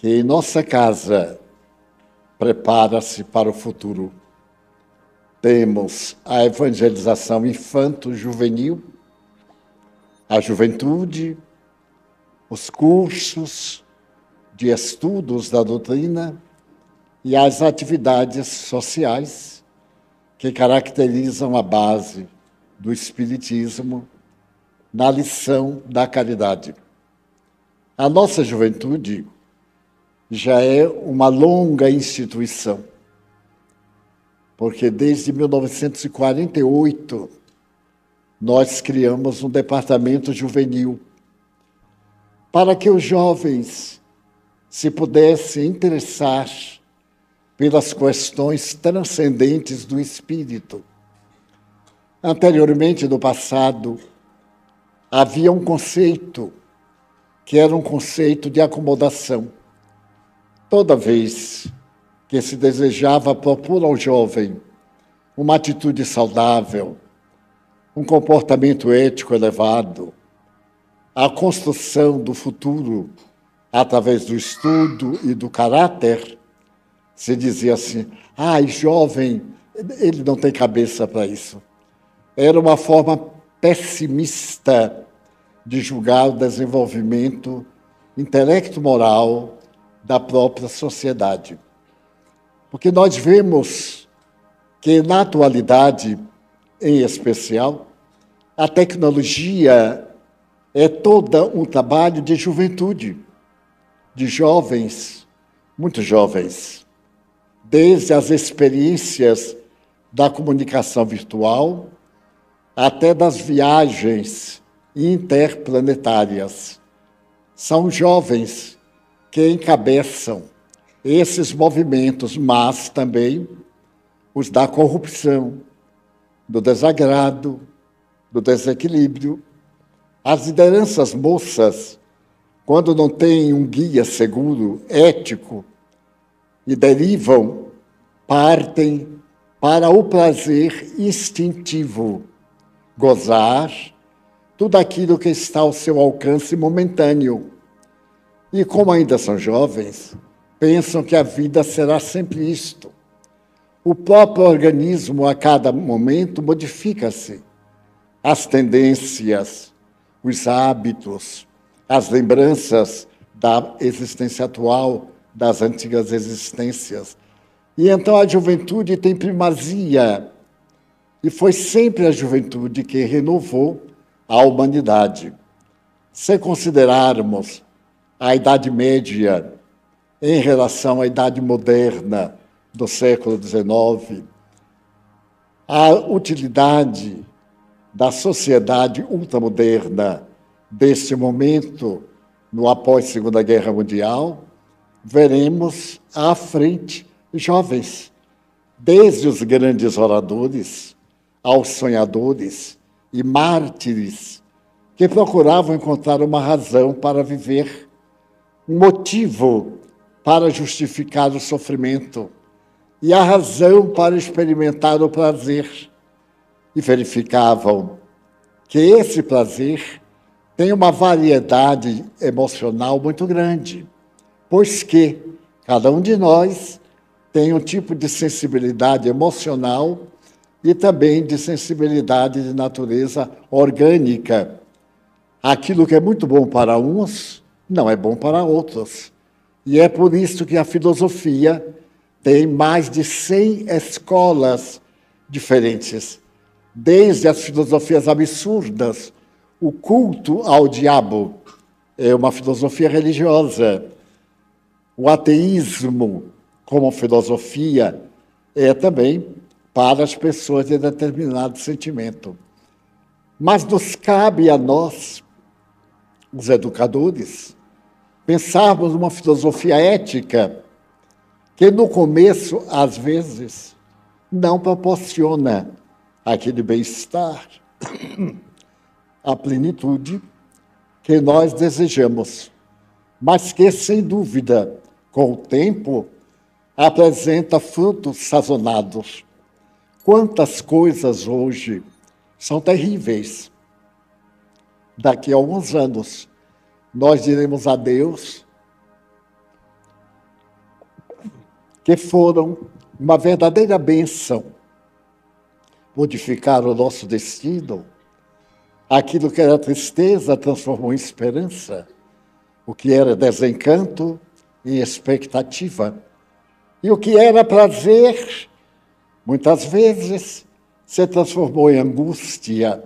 que nossa casa prepara-se para o futuro. Temos a evangelização infanto-juvenil, a juventude, os cursos de estudos da doutrina e as atividades sociais que caracterizam a base do Espiritismo na lição da caridade. A nossa juventude já é uma longa instituição, porque desde 1948 nós criamos um departamento juvenil para que os jovens se pudessem interessar pelas questões transcendentes do espírito. Anteriormente, no passado, havia um conceito que era um conceito de acomodação. Toda vez que se desejava propor ao jovem uma atitude saudável, um comportamento ético elevado, a construção do futuro através do estudo e do caráter, se dizia assim: jovem, ele não tem cabeça para isso. Era uma forma pessimista de julgar o desenvolvimento intelecto-moral da própria sociedade. Porque nós vemos que, na atualidade, em especial, a tecnologia é todo um trabalho de juventude, de jovens, muito jovens, desde as experiências da comunicação virtual até das viagens interplanetárias. São jovens que encabeçam esses movimentos, mas também os da corrupção, do desagrado, do desequilíbrio. As lideranças moças, quando não têm um guia seguro, ético, e derivam, partem para o prazer instintivo, gozar tudo aquilo que está ao seu alcance momentâneo. E como ainda são jovens, pensam que a vida será sempre isto. O próprio organismo, a cada momento, modifica-se. As tendências, os hábitos, as lembranças da existência atual, das antigas existências. E então a juventude tem primazia. E foi sempre a juventude que renovou a humanidade. Se considerarmos a Idade Média em relação à Idade Moderna do século XIX, a utilidade da sociedade ultramoderna deste momento, no após Segunda Guerra Mundial, veremos à frente jovens, desde os grandes oradores aos sonhadores e mártires que procuravam encontrar uma razão para viver, um motivo para justificar o sofrimento e a razão para experimentar o prazer. E verificavam que esse prazer tem uma variedade emocional muito grande, pois que cada um de nós tem um tipo de sensibilidade emocional e também de sensibilidade de natureza orgânica. Aquilo que é muito bom para uns não é bom para outros. E é por isso que a filosofia tem mais de 100 escolas diferentes, desde as filosofias absurdas. O culto ao diabo é uma filosofia religiosa. O ateísmo, como filosofia, é também para as pessoas de determinado sentimento. Mas nos cabe a nós, os educadores, pensarmos numa filosofia ética que, no começo, às vezes, não proporciona aquele bem-estar, a plenitude que nós desejamos, mas que, sem dúvida, com o tempo, apresenta frutos sazonados. Quantas coisas hoje são terríveis. Daqui a alguns anos, nós diremos adeus que foram uma verdadeira bênção. Modificaram o nosso destino. Aquilo que era tristeza transformou em esperança. O que era desencanto em expectativa. E o que era prazer, muitas vezes, se transformou em angústia.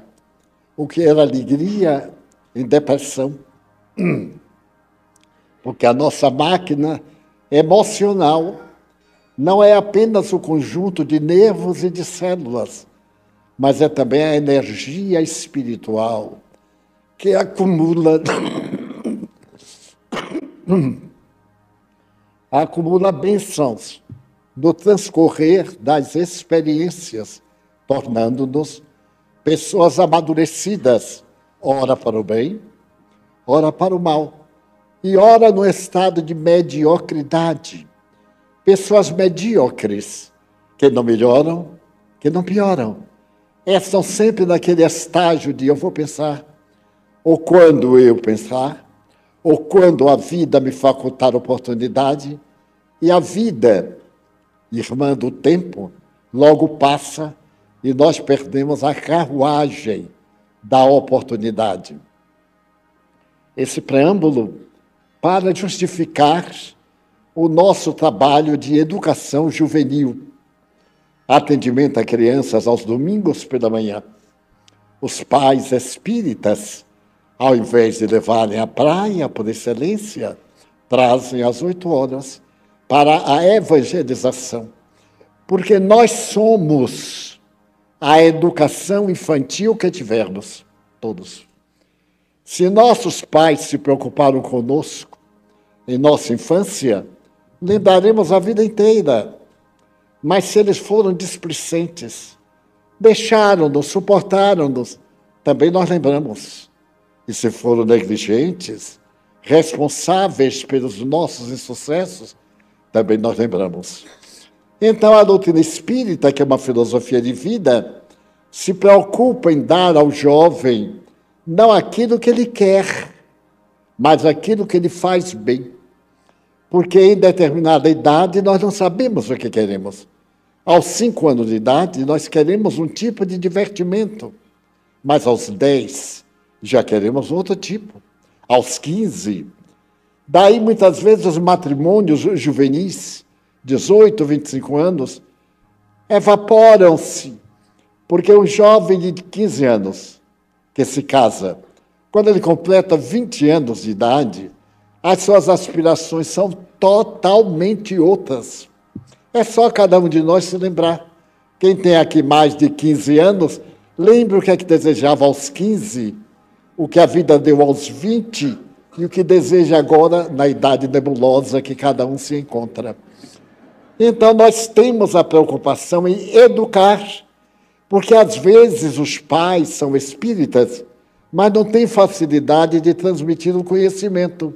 O que era alegria em depressão. Porque a nossa máquina emocional não é apenas o conjunto de nervos e de células, mas é também a energia espiritual que acumula bênçãos no transcorrer das experiências, tornando-nos pessoas amadurecidas, ora para o bem, ora para o mal, e ora no estado de mediocridade. Pessoas medíocres, que não melhoram, que não pioram. Estão sempre naquele estágio de eu vou pensar, ou quando eu pensar, ou quando a vida me facultar oportunidade, e a vida, irmã do tempo, logo passa e nós perdemos a carruagem da oportunidade. Esse preâmbulo para justificar o nosso trabalho de educação juvenil, atendimento a crianças aos domingos pela manhã. Os pais espíritas, ao invés de levarem à praia por excelência, trazem às 8 horas para a evangelização, porque nós somos a educação infantil que tivermos, todos. Se nossos pais se preocuparam conosco em nossa infância, lembraremos a vida inteira. Mas se eles foram displicentes, deixaram-nos, suportaram-nos, também nós lembramos. E se foram negligentes, responsáveis pelos nossos insucessos, também nós lembramos. Então, a doutrina espírita, que é uma filosofia de vida, se preocupa em dar ao jovem não aquilo que ele quer, mas aquilo que ele faz bem. Porque em determinada idade nós não sabemos o que queremos. Aos 5 anos de idade nós queremos um tipo de divertimento, mas aos 10 já queremos outro tipo. Aos 15, daí muitas vezes os matrimônios juvenis, 18, 25 anos, evaporam-se, porque um jovem de 15 anos que se casa, quando ele completa 20 anos de idade, as suas aspirações são totalmente outras. É só cada um de nós se lembrar. Quem tem aqui mais de 15 anos, lembre o que é que desejava aos 15, o que a vida deu aos 20 e o que deseja agora na idade nebulosa que cada um se encontra. Então, nós temos a preocupação em educar, porque às vezes os pais são espíritas, mas não têm facilidade de transmitir o conhecimento,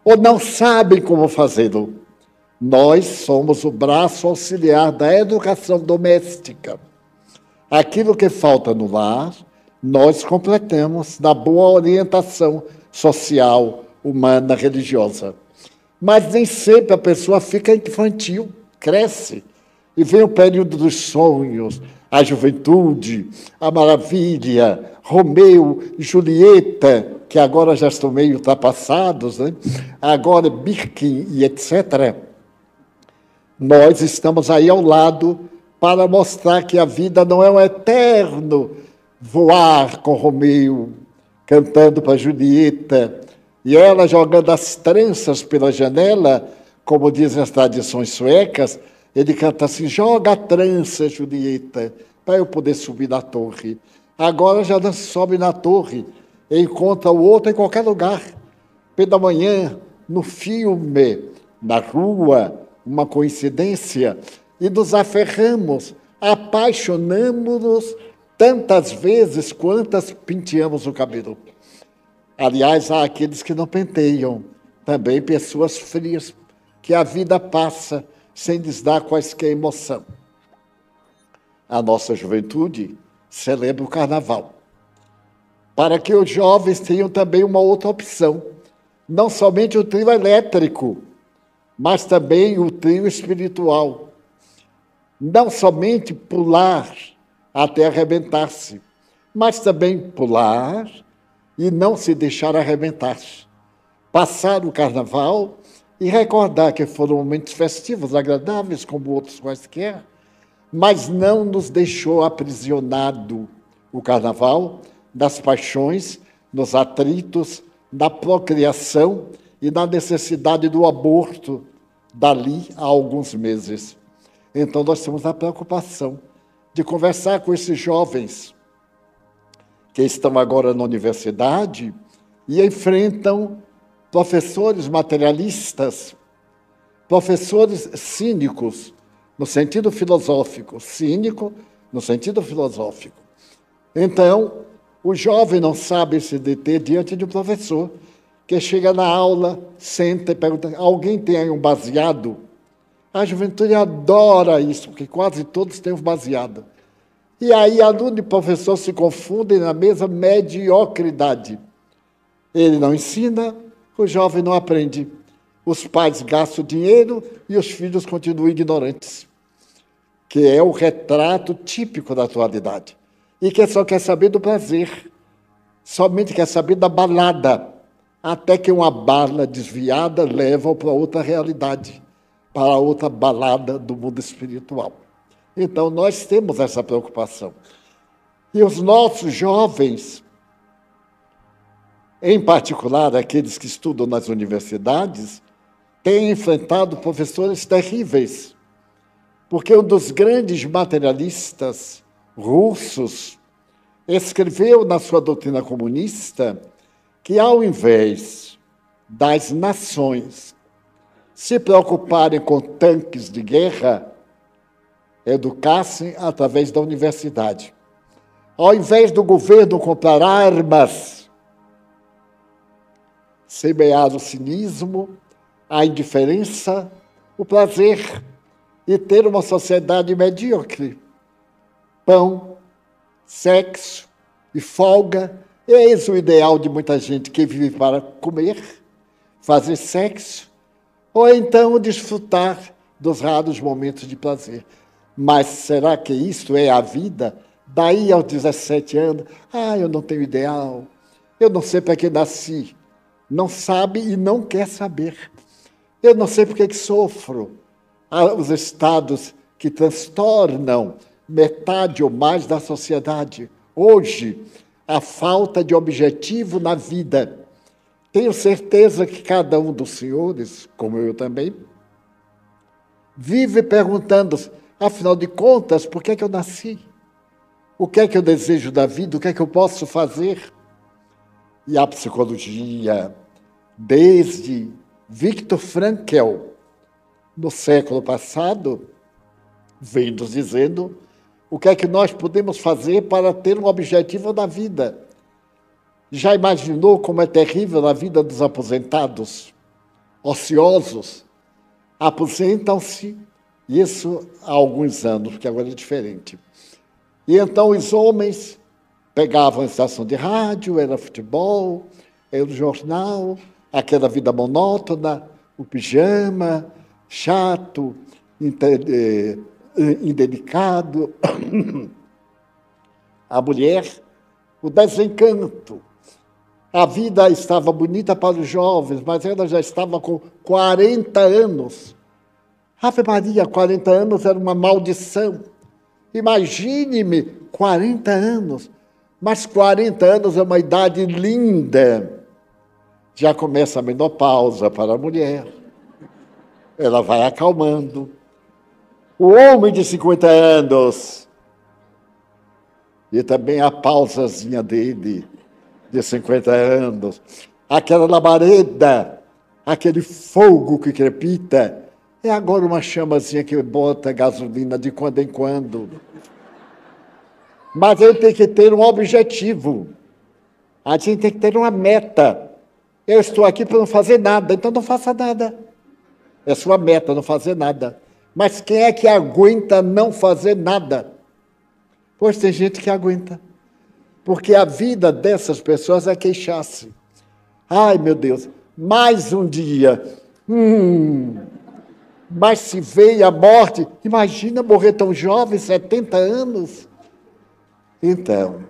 ou não sabem como fazê-lo. Nós somos o braço auxiliar da educação doméstica. Aquilo que falta no lar, nós completamos na boa orientação social, humana, religiosa. Mas nem sempre a pessoa fica infantil, cresce, e vem o período dos sonhos, a juventude, a maravilha, Romeu, Julieta, que agora já estão meio ultrapassados, né? Agora Birkin e etc. Nós estamos aí ao lado para mostrar que a vida não é um eterno voar com Romeu, cantando para Julieta, e ela jogando as tranças pela janela, como dizem as tradições suecas, ele canta assim, joga a trança, Julieta, para eu poder subir na torre. Agora já não sobe na torre, encontra o outro em qualquer lugar. Pela manhã, no filme, na rua, uma coincidência, e nos aferramos, apaixonamos-nos tantas vezes quantas penteamos o cabelo. Aliás, há aqueles que não penteiam, também pessoas frias, que a vida passa sem lhes dar quaisquer emoção. A nossa juventude celebra o carnaval, para que os jovens tenham também uma outra opção, não somente o trio elétrico, mas também o trio espiritual. Não somente pular até arrebentar-se, mas também pular e não se deixar arrebentar. Passar o carnaval e recordar que foram momentos festivos, agradáveis, como outros quaisquer, mas não nos deixou aprisionado o carnaval das paixões, nos atritos, na procriação e na necessidade do aborto dali a alguns meses. Então, nós temos a preocupação de conversar com esses jovens que estão agora na universidade e enfrentam professores materialistas, professores cínicos, no sentido filosófico, cínico no sentido filosófico. Então, o jovem não sabe se deter diante de um professor que chega na aula, senta e pergunta: alguém tem aí um baseado? A juventude adora isso, porque quase todos têm um baseado. E aí, aluno e professor se confundem na mesma mediocridade. Ele não ensina, o jovem não aprende. Os pais gastam dinheiro e os filhos continuam ignorantes, que é o retrato típico da atualidade. E que só quer saber do prazer, somente quer saber da balada, até que uma bala desviada leva para outra realidade, para outra balada do mundo espiritual. Então, nós temos essa preocupação. E os nossos jovens, em particular aqueles que estudam nas universidades, têm enfrentado professores terríveis, porque um dos grandes materialistas russos escreveu na sua doutrina comunista que, ao invés das nações se preocuparem com tanques de guerra, educassem através da universidade. Ao invés do governo comprar armas, semear o cinismo, a indiferença, o prazer e ter uma sociedade medíocre. Pão, sexo e folga, eis o ideal de muita gente que vive para comer, fazer sexo, ou então desfrutar dos raros momentos de prazer. Mas será que isso é a vida? Daí aos 17 anos, eu não tenho ideal, eu não sei para que nasci. Não sabe e não quer saber. Eu não sei por que sofro. Os estados que transtornam metade ou mais da sociedade. Hoje, a falta de objetivo na vida. Tenho certeza que cada um dos senhores, como eu também, vive perguntando-se: afinal de contas, por que é que eu nasci? O que é que eu desejo da vida? O que é que eu posso fazer? E a psicologia, desde Viktor Frankl, no século passado, vem nos dizendo o que é que nós podemos fazer para ter um objetivo na vida. Já imaginou como é terrível a vida dos aposentados, ociosos? Aposentam-se, isso há alguns anos, porque agora é diferente. E então os homens pegavam a estação de rádio, era futebol, era o jornal, aquela vida monótona, o pijama, chato, indelicado. A mulher, o desencanto. A vida estava bonita para os jovens, mas ela já estava com 40 anos. Ave Maria, 40 anos era uma maldição. Imagine-me, 40 anos. Mas 40 anos é uma idade linda. Já começa a menopausa para a mulher. Ela vai acalmando. O homem de 50 anos. E também a pausazinha dele, de 50 anos. Aquela labareda, aquele fogo que crepita. É agora uma chamazinha que bota gasolina de quando em quando. Mas ele tem que ter um objetivo. A gente tem que ter uma meta. Eu estou aqui para não fazer nada, então não faça nada. É sua meta, não fazer nada. Mas quem é que aguenta não fazer nada? Pois tem gente que aguenta. Porque a vida dessas pessoas é queixar-se. Ai, meu Deus, mais um dia. mas se veio a morte, imagina morrer tão jovem, 70 anos. Então,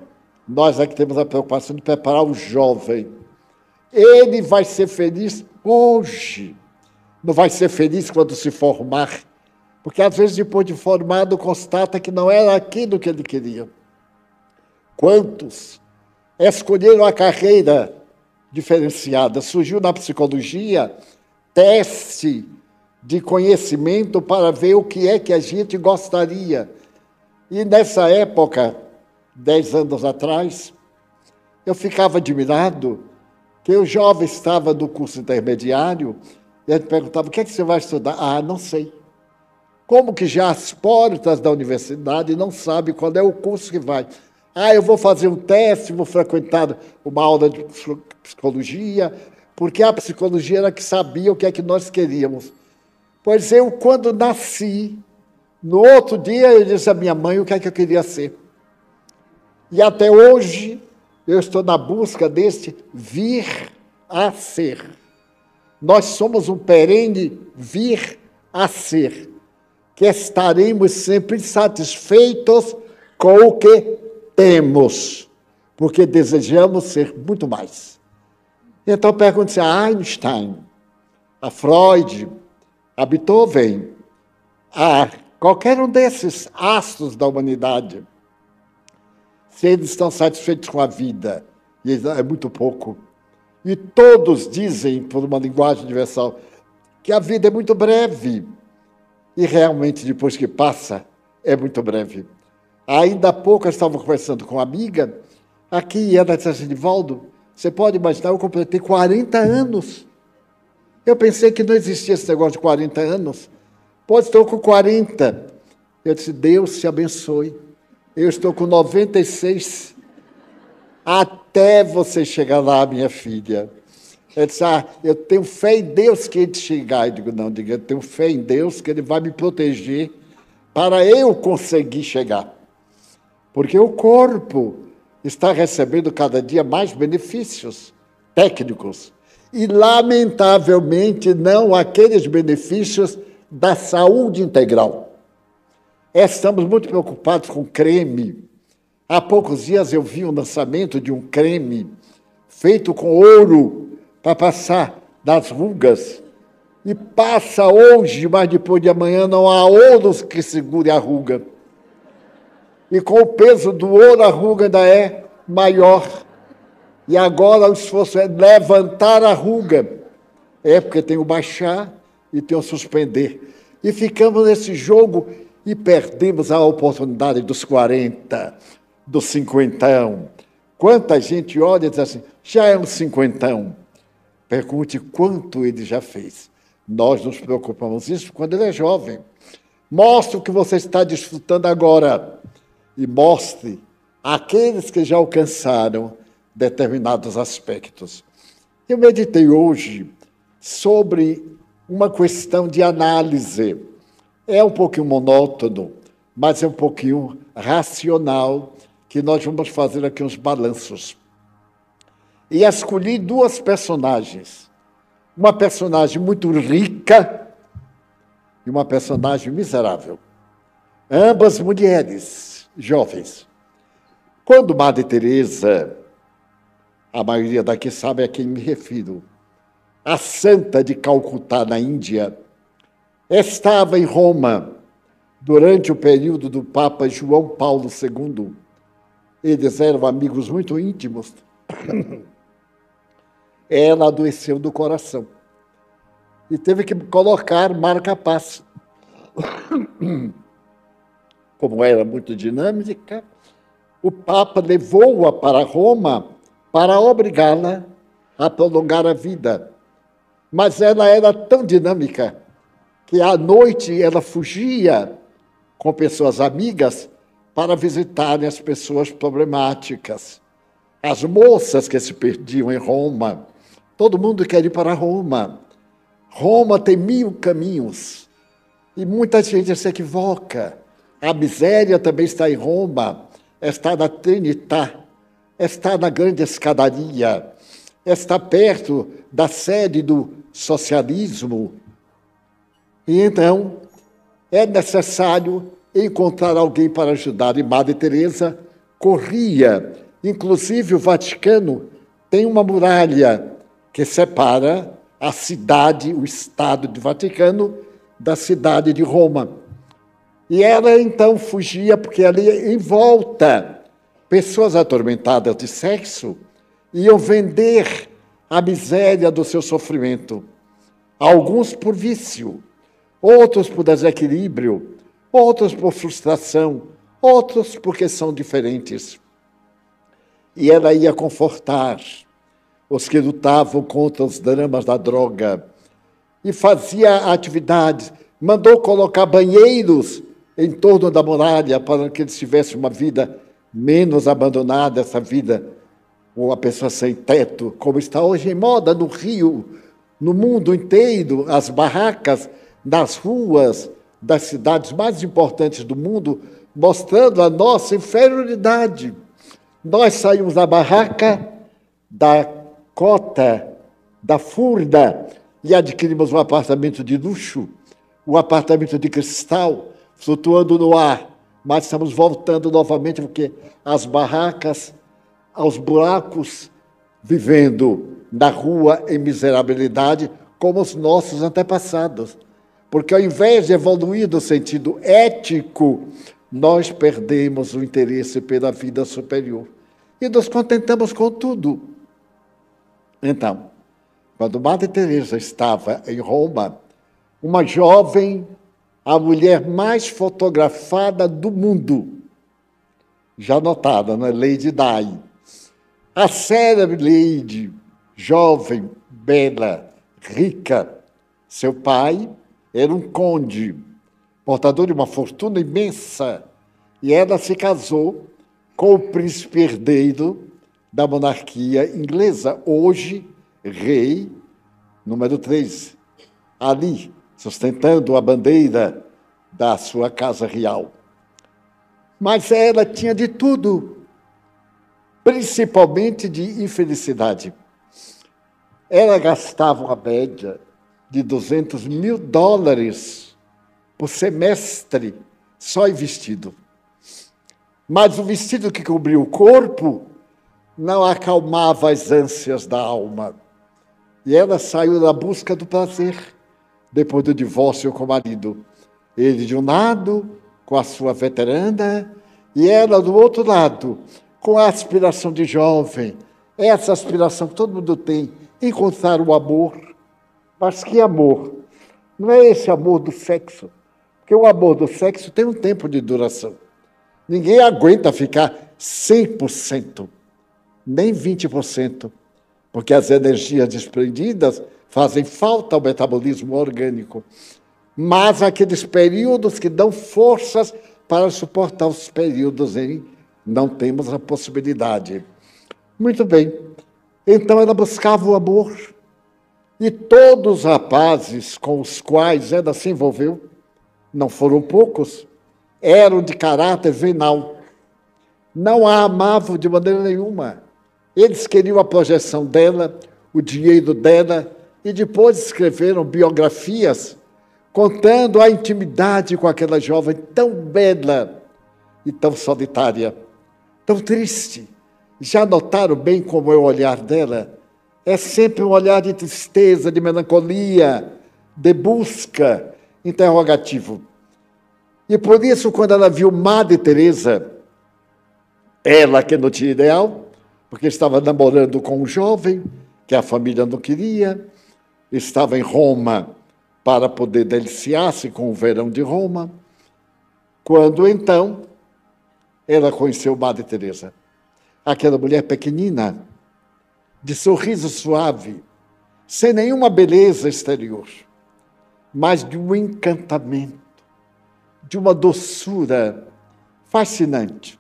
nós aqui temos a preocupação de preparar o jovem. Ele vai ser feliz hoje, não vai ser feliz quando se formar, porque às vezes depois de formado constata que não era aquilo que ele queria. Quantos escolheram a carreira diferenciada? Surgiu na psicologia teste de conhecimento para ver o que é que a gente gostaria. E nessa época, 10 anos atrás, eu ficava admirado que o jovem estava no curso intermediário e a gente perguntava, o que é que você vai estudar? Ah, não sei. Como que já às portas da universidade não sabe qual é o curso que vai? Ah, eu vou fazer um teste, vou frequentar uma aula de psicologia, porque a psicologia era que sabia o que é que nós queríamos. Pois eu, quando nasci, no outro dia eu disse à minha mãe o que é que eu queria ser. E até hoje eu estou na busca deste vir a ser. Nós somos um perene vir a ser, que estaremos sempre satisfeitos com o que temos, porque desejamos ser muito mais. Então pergunte-se a Einstein, a Freud, a Beethoven, a qualquer um desses astros da humanidade, se eles estão satisfeitos com a vida, e é muito pouco. E todos dizem, por uma linguagem universal, que a vida é muito breve. E realmente, depois que passa, é muito breve. Ainda há pouco eu estava conversando com uma amiga, aqui, e ela disse assim, Nivaldo, você pode imaginar, eu completei 40 anos. Eu pensei que não existia esse negócio de 40 anos. Pois estou com 40. Eu disse, Deus te abençoe. Eu estou com 96. Até você chegar lá, minha filha. Ele disse, eu tenho fé em Deus que ele te chegar. Eu digo, não, eu tenho fé em Deus que ele vai me proteger para eu conseguir chegar. Porque o corpo está recebendo cada dia mais benefícios técnicos. E, lamentavelmente, não aqueles benefícios da saúde integral. Estamos muito preocupados com creme. Há poucos dias eu vi o lançamento de um creme feito com ouro para passar das rugas. E passa hoje, mas depois de amanhã não há ouro que segure a ruga. E com o peso do ouro, a ruga ainda é maior. E agora o esforço é levantar a ruga. É porque tem o baixar e tem o suspender. E ficamos nesse jogo e perdemos a oportunidade dos 40, dos 50. Quanta gente olha e diz assim, já é um 50. Pergunte quanto ele já fez. Nós nos preocupamos isso quando ele é jovem. Mostre o que você está desfrutando agora e mostre àqueles que já alcançaram determinados aspectos. Eu meditei hoje sobre uma questão de análise. É um pouquinho monótono, mas é um pouquinho racional, que nós vamos fazer aqui uns balanços. E escolhi duas personagens. Uma personagem muito rica e uma personagem miserável. Ambas mulheres, jovens. Quando Madre Teresa, a maioria daqui sabe a quem me refiro, a santa de Calcutá, na Índia, estava em Roma durante o período do Papa João Paulo II. Eles eram amigos muito íntimos. Ela adoeceu do coração e teve que colocar marca-passo. Como era muito dinâmica, o Papa levou-a para Roma para obrigá-la a prolongar a vida. Mas ela era tão dinâmica que à noite ela fugia com pessoas amigas para visitarem as pessoas problemáticas. As moças que se perdiam em Roma. Todo mundo quer ir para Roma. Roma tem 1000 caminhos. E muita gente se equivoca. A miséria também está em Roma, está na Trinità, está na Grande Escadaria, está perto da sede do socialismo. E então é necessário encontrar alguém para ajudar. E Madre Teresa corria. Inclusive, o Vaticano tem uma muralha que separa a cidade, o Estado do Vaticano, da cidade de Roma. E ela, então, fugia, porque ali em volta, pessoas atormentadas de sexo iam vender a miséria do seu sofrimento. Alguns por vício, outros por desequilíbrio, outros por frustração, outros porque são diferentes. E ela ia confortar os que lutavam contra os dramas da droga e fazia atividades, mandou colocar banheiros em torno da muralha para que eles tivessem uma vida menos abandonada, essa vida, uma pessoa sem teto, como está hoje em moda no Rio, no mundo inteiro, as barracas nas ruas das cidades mais importantes do mundo, mostrando a nossa inferioridade. Nós saímos da barraca, da cota, da furda, e adquirimos um apartamento de luxo, um apartamento de cristal, flutuando no ar, mas estamos voltando novamente, porque as barracas, aos buracos, vivendo na rua em miserabilidade, como os nossos antepassados. Porque ao invés de evoluir no sentido ético, nós perdemos o interesse pela vida superior. E nos contentamos com tudo. Então, quando Madre Teresa estava em Roma, uma jovem, a mulher mais fotografada do mundo, já notada, né? Lady Di. A célebre Lady, jovem, bela, rica. Seu pai era um conde, portador de uma fortuna imensa, e ela se casou com o príncipe herdeiro da monarquia inglesa, hoje rei número 3, ali, sustentando a bandeira da sua casa real. Mas ela tinha de tudo, principalmente de infelicidade. Ela gastava uma média de $200.000 por semestre só em vestido. Mas o vestido que cobria o corpo não acalmava as ânsias da alma. E ela saiu na busca do prazer, depois do divórcio com o marido. Ele de um lado, com a sua veterana, e ela do outro lado, com a aspiração de jovem. Essa aspiração que todo mundo tem, encontrar o amor. Mas que amor? Não é esse amor do sexo. Porque o amor do sexo tem um tempo de duração. Ninguém aguenta ficar 100%, nem 20%, porque as energias desprendidas fazem falta ao metabolismo orgânico. Mas aqueles períodos que dão forças para suportar os períodos em não temos a possibilidade. Muito bem. Então ela buscava o amor. E todos os rapazes com os quais ela se envolveu, não foram poucos, eram de caráter venal. Não a amavam de maneira nenhuma. Eles queriam a projeção dela, o dinheiro dela, e depois escreveram biografias contando a intimidade com aquela jovem tão bela e tão solitária, tão triste. Já notaram bem como é o olhar dela? É sempre um olhar de tristeza, de melancolia, de busca, interrogativo. E por isso, quando ela viu Madre Teresa, ela que não tinha ideal, porque estava namorando com um jovem que a família não queria, estava em Roma para poder deliciar-se com o verão de Roma, quando então ela conheceu Madre Teresa, aquela mulher pequenina, de sorriso suave, sem nenhuma beleza exterior, mas de um encantamento, de uma doçura fascinante.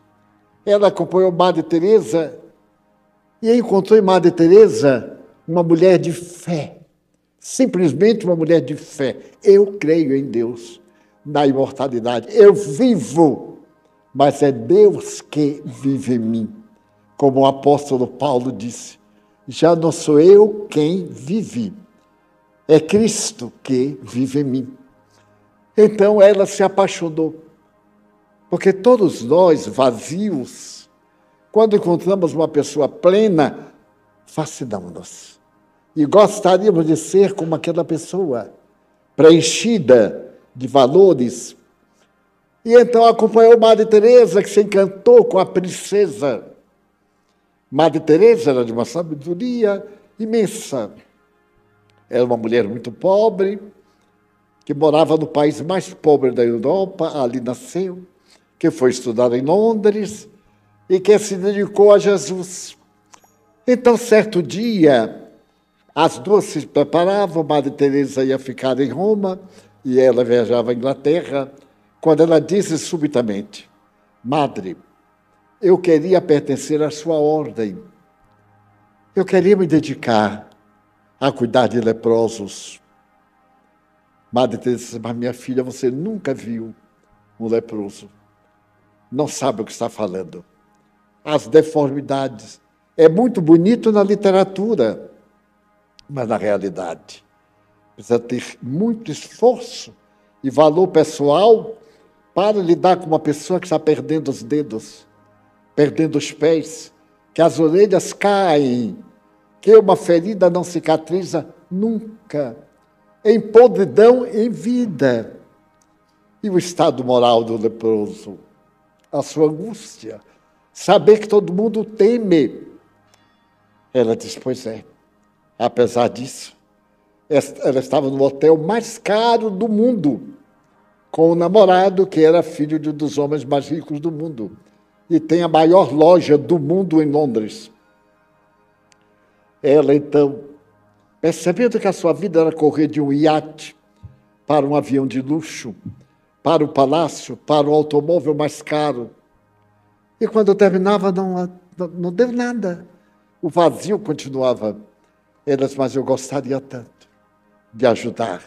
Ela acompanhou Madre Teresa e encontrou em Madre Teresa uma mulher de fé, simplesmente uma mulher de fé. Eu creio em Deus, na imortalidade. Eu vivo, mas é Deus que vive em mim. Como o apóstolo Paulo disse, já não sou eu quem vive, é Cristo que vive em mim. Então ela se apaixonou. Porque todos nós, vazios, quando encontramos uma pessoa plena, fascinamos-nos. E gostaríamos de ser como aquela pessoa, preenchida de valores. E então acompanhou Madre Teresa, que se encantou com a princesa. Madre Teresa era de uma sabedoria imensa. Era uma mulher muito pobre, que morava no país mais pobre da Europa, ali nasceu, que foi estudar em Londres e que se dedicou a Jesus. Então, certo dia, as duas se preparavam, Madre Teresa ia ficar em Roma e ela viajava à Inglaterra, quando ela disse subitamente: Madre, eu queria pertencer à sua ordem. Eu queria me dedicar a cuidar de leprosos. Madre Teresa disse: mas minha filha, você nunca viu um leproso. Não sabe o que está falando. As deformidades. É muito bonito na literatura, mas na realidade precisa ter muito esforço e valor pessoal para lidar com uma pessoa que está perdendo os dedos, perdendo os pés, que as orelhas caem, que uma ferida não cicatriza nunca, em podridão, em vida. E o estado moral do leproso, a sua angústia, saber que todo mundo o teme. Ela diz: pois é, apesar disso, ela estava no hotel mais caro do mundo, com um namorado que era filho de um dos homens mais ricos do mundo, e tem a maior loja do mundo em Londres. Ela, então, percebendo que a sua vida era correr de um iate para um avião de luxo, para o palácio, para o automóvel mais caro, e quando terminava não deu nada. O vazio continuava. Ela disse: mas eu gostaria tanto de ajudar,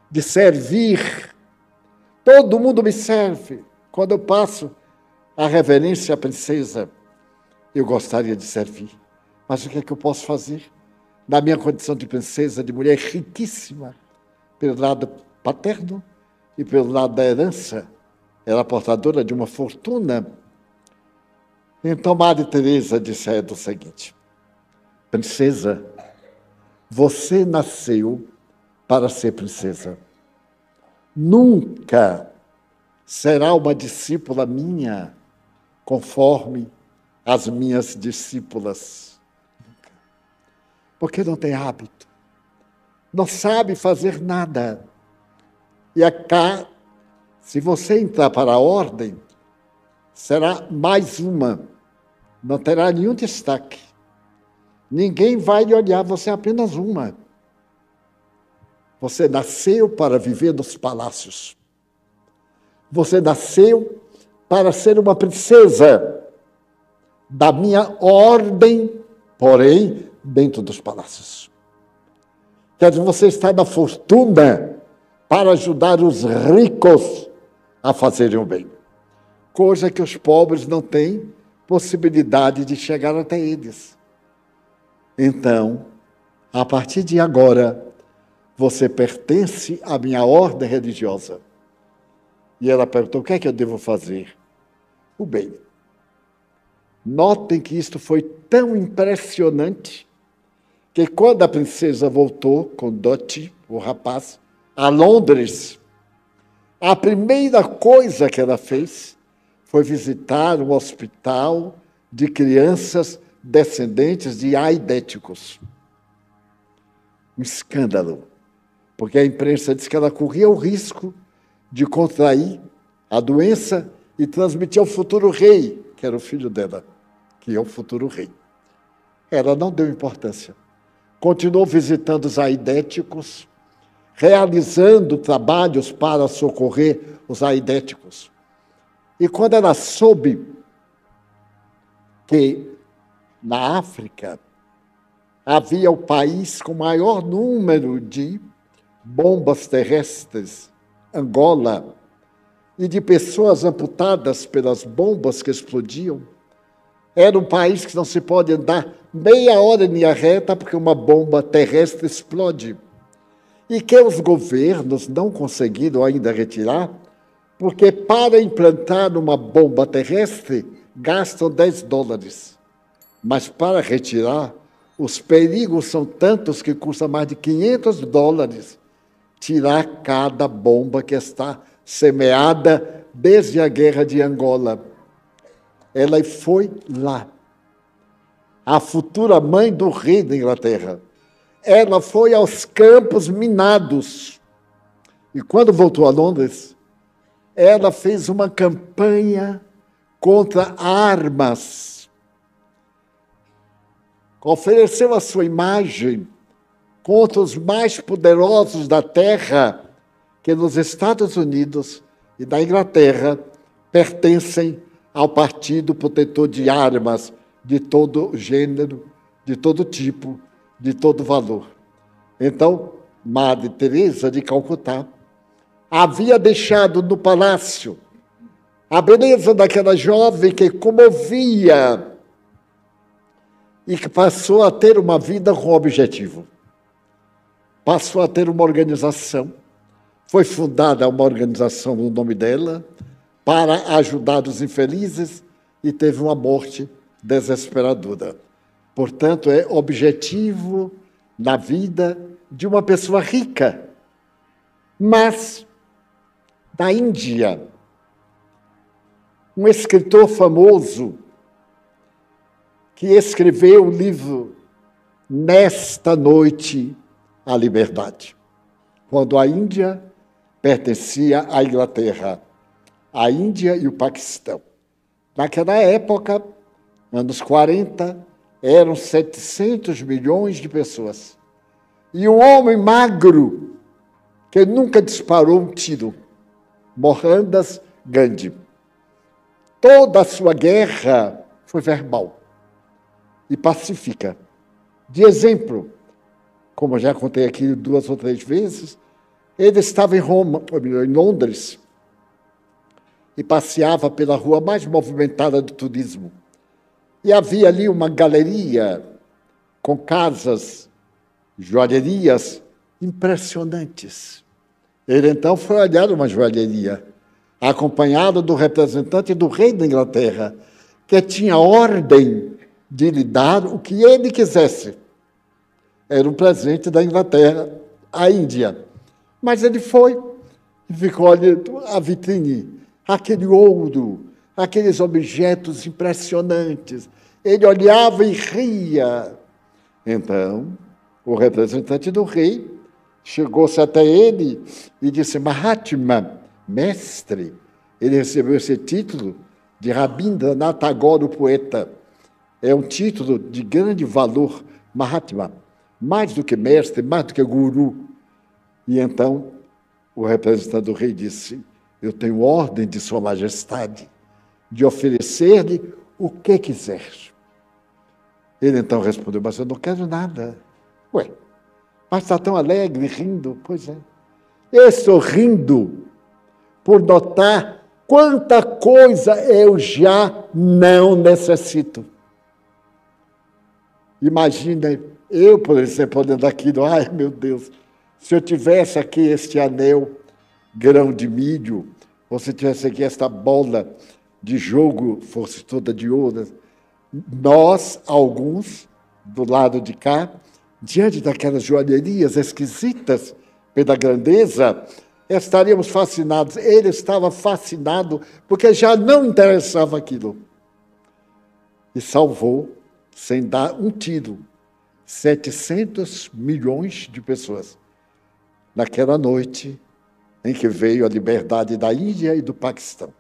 de servir. Todo mundo me serve. Quando eu passo a reverência à princesa, eu gostaria de servir. Mas o que é que eu posso fazer? Na minha condição de princesa, de mulher riquíssima, pelo lado paterno e pelo lado da herança, era portadora de uma fortuna. Então, Madre Teresa disse a ela o seguinte: princesa, você nasceu para ser princesa. Nunca será uma discípula minha conforme as minhas discípulas. Nunca. Porque não tem hábito, não sabe fazer nada. E acá, se você entrar para a ordem, será mais uma, não terá nenhum destaque. Ninguém vai lhe olhar, você é apenas uma. Você nasceu para viver nos palácios. Você nasceu para ser uma princesa da minha ordem, porém, dentro dos palácios. Quer dizer, você está na fortuna para ajudar os ricos a fazerem o bem. Coisa que os pobres não têm possibilidade de chegar até eles. Então, a partir de agora, você pertence à minha ordem religiosa. E ela perguntou: o que é que eu devo fazer? O bem. Notem que isto foi tão impressionante que quando a princesa voltou com Dottie, o rapaz, a Londres, a primeira coisa que ela fez foi visitar um hospital de crianças descendentes de aidéticos. Um escândalo, porque a imprensa disse que ela corria o risco de contrair a doença e transmitir ao futuro rei, que era o filho dela, que é o futuro rei. Ela não deu importância. Continuou visitando os aidéticos, realizando trabalhos para socorrer os aidéticos. E quando ela soube que na África havia o país com maior número de bombas terrestres, Angola, e de pessoas amputadas pelas bombas que explodiam, era um país que não se pode andar meia hora em linha reta porque uma bomba terrestre explode. e que os governos não conseguiram ainda retirar, porque não conseguiram ainda retirar, porque para implantar uma bomba terrestre gastam $10. Mas para retirar, os perigos são tantos que custa mais de $500 tirar cada bomba que está semeada desde a guerra de Angola. Ela foi lá. A futura mãe do rei da Inglaterra. Ela foi aos campos minados. E quando voltou a Londres, ela fez uma campanha contra armas. Ofereceu a sua imagem contra os mais poderosos da terra, que nos Estados Unidos e da Inglaterra pertencem ao Partido Protetor de Armas de todo gênero, de todo tipo, de todo valor. Então, Madre Teresa de Calcutá havia deixado no palácio a beleza daquela jovem que comovia e que passou a ter uma vida com objetivo. Passou a ter uma organização. Foi fundada uma organização no nome dela para ajudar os infelizes e teve uma morte desesperadora. Portanto, é objetivo na vida de uma pessoa rica. Mas, da Índia, um escritor famoso que escreveu o livro Nesta Noite a Liberdade, quando a Índia pertencia à Inglaterra, a Índia e o Paquistão. Naquela época, anos 40, eram 700 milhões de pessoas. E um homem magro, que nunca disparou um tiro, Mohandas Gandhi. Toda a sua guerra foi verbal e pacífica. De exemplo, como eu já contei aqui 2 ou 3 vezes, ele estava em Londres, e passeava pela rua mais movimentada do turismo. E havia ali uma galeria com casas, joalherias impressionantes. Ele então foi olhar uma joalheria, acompanhado do representante do rei da Inglaterra, que tinha ordem de lhe dar o que ele quisesse. Era um presente da Inglaterra à Índia. Mas ele foi e ficou olhando a vitrine, aquele ouro, aqueles objetos impressionantes. Ele olhava e ria. Então, o representante do rei chegou-se até ele e disse: Mahatma, mestre. Ele recebeu esse título de Rabindranath Tagore, o poeta. É um título de grande valor, Mahatma, mais do que mestre, mais do que guru. E então o representante do rei disse: eu tenho ordem de Sua Majestade de oferecer-lhe o que quiser. Ele então respondeu: mas eu não quero nada. Ué, mas está tão alegre, rindo. Pois é. Eu estou rindo por notar quanta coisa eu já não necessito. Imagina eu, por exemplo, olhando aquilo, ai meu Deus, se eu tivesse aqui este anel, grão de milho, ou se tivesse aqui esta bola de jogo, fosse toda de ouro, nós, alguns, do lado de cá, diante daquelas joalherias esquisitas pela grandeza, estaríamos fascinados. Ele estava fascinado porque já não interessava aquilo. E salvou, sem dar um tiro, 700 milhões de pessoas. Naquela noite em que veio a liberdade da Índia e do Paquistão.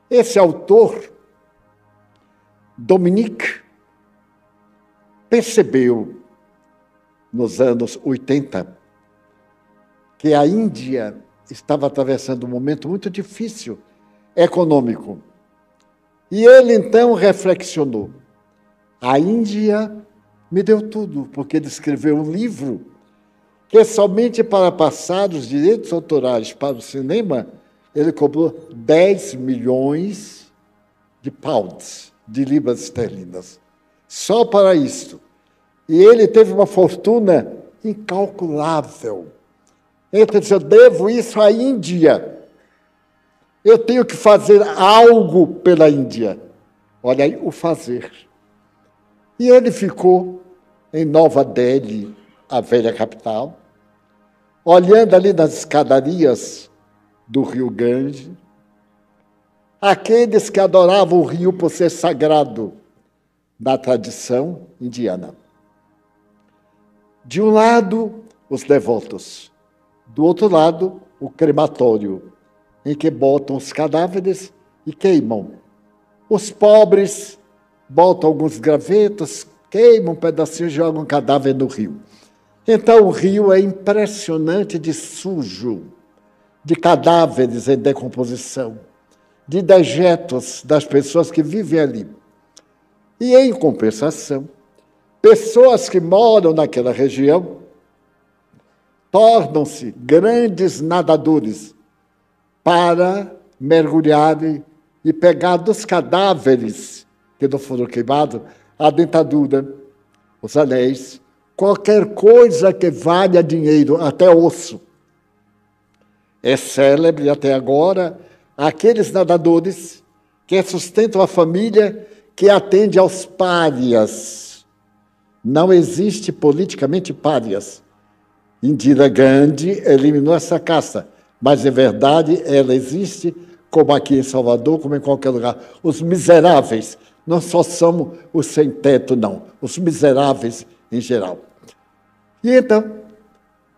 Esse autor, Dominique, percebeu, nos anos 80, que a Índia estava atravessando um momento muito difícil, econômico. E ele, então, reflexionou. A Índia me deu tudo, porque ele escreveu um livro que somente para passar os direitos autorais para o cinema, ele cobrou 10 milhões de pounds, de libras esterlinas, só para isto. E ele teve uma fortuna incalculável. Então, eu devo isso à Índia. Eu tenho que fazer algo pela Índia. Olha aí, o fazer. E ele ficou em Nova Delhi, a velha capital, olhando ali nas escadarias do rio Gange, aqueles que adoravam o rio por ser sagrado na tradição indiana. De um lado, os devotos. Do outro lado, o crematório, em que botam os cadáveres e queimam. Os pobres botam alguns gravetos, queimam um pedacinho e jogam um cadáver no rio. Então, o rio é impressionante de sujo, de cadáveres em decomposição, de dejetos das pessoas que vivem ali. E, em compensação, pessoas que moram naquela região tornam-se grandes nadadores para mergulharem e pegar dos cadáveres que não foram queimados a dentadura, os anéis, qualquer coisa que valha dinheiro, até osso. É célebre até agora aqueles nadadores que sustentam a família que atende aos párias. Não existe politicamente párias. Indira Gandhi eliminou essa caça, mas, em verdade, ela existe, como aqui em Salvador, como em qualquer lugar. Os miseráveis, não só são os sem-teto, não. Os miseráveis em geral. E então,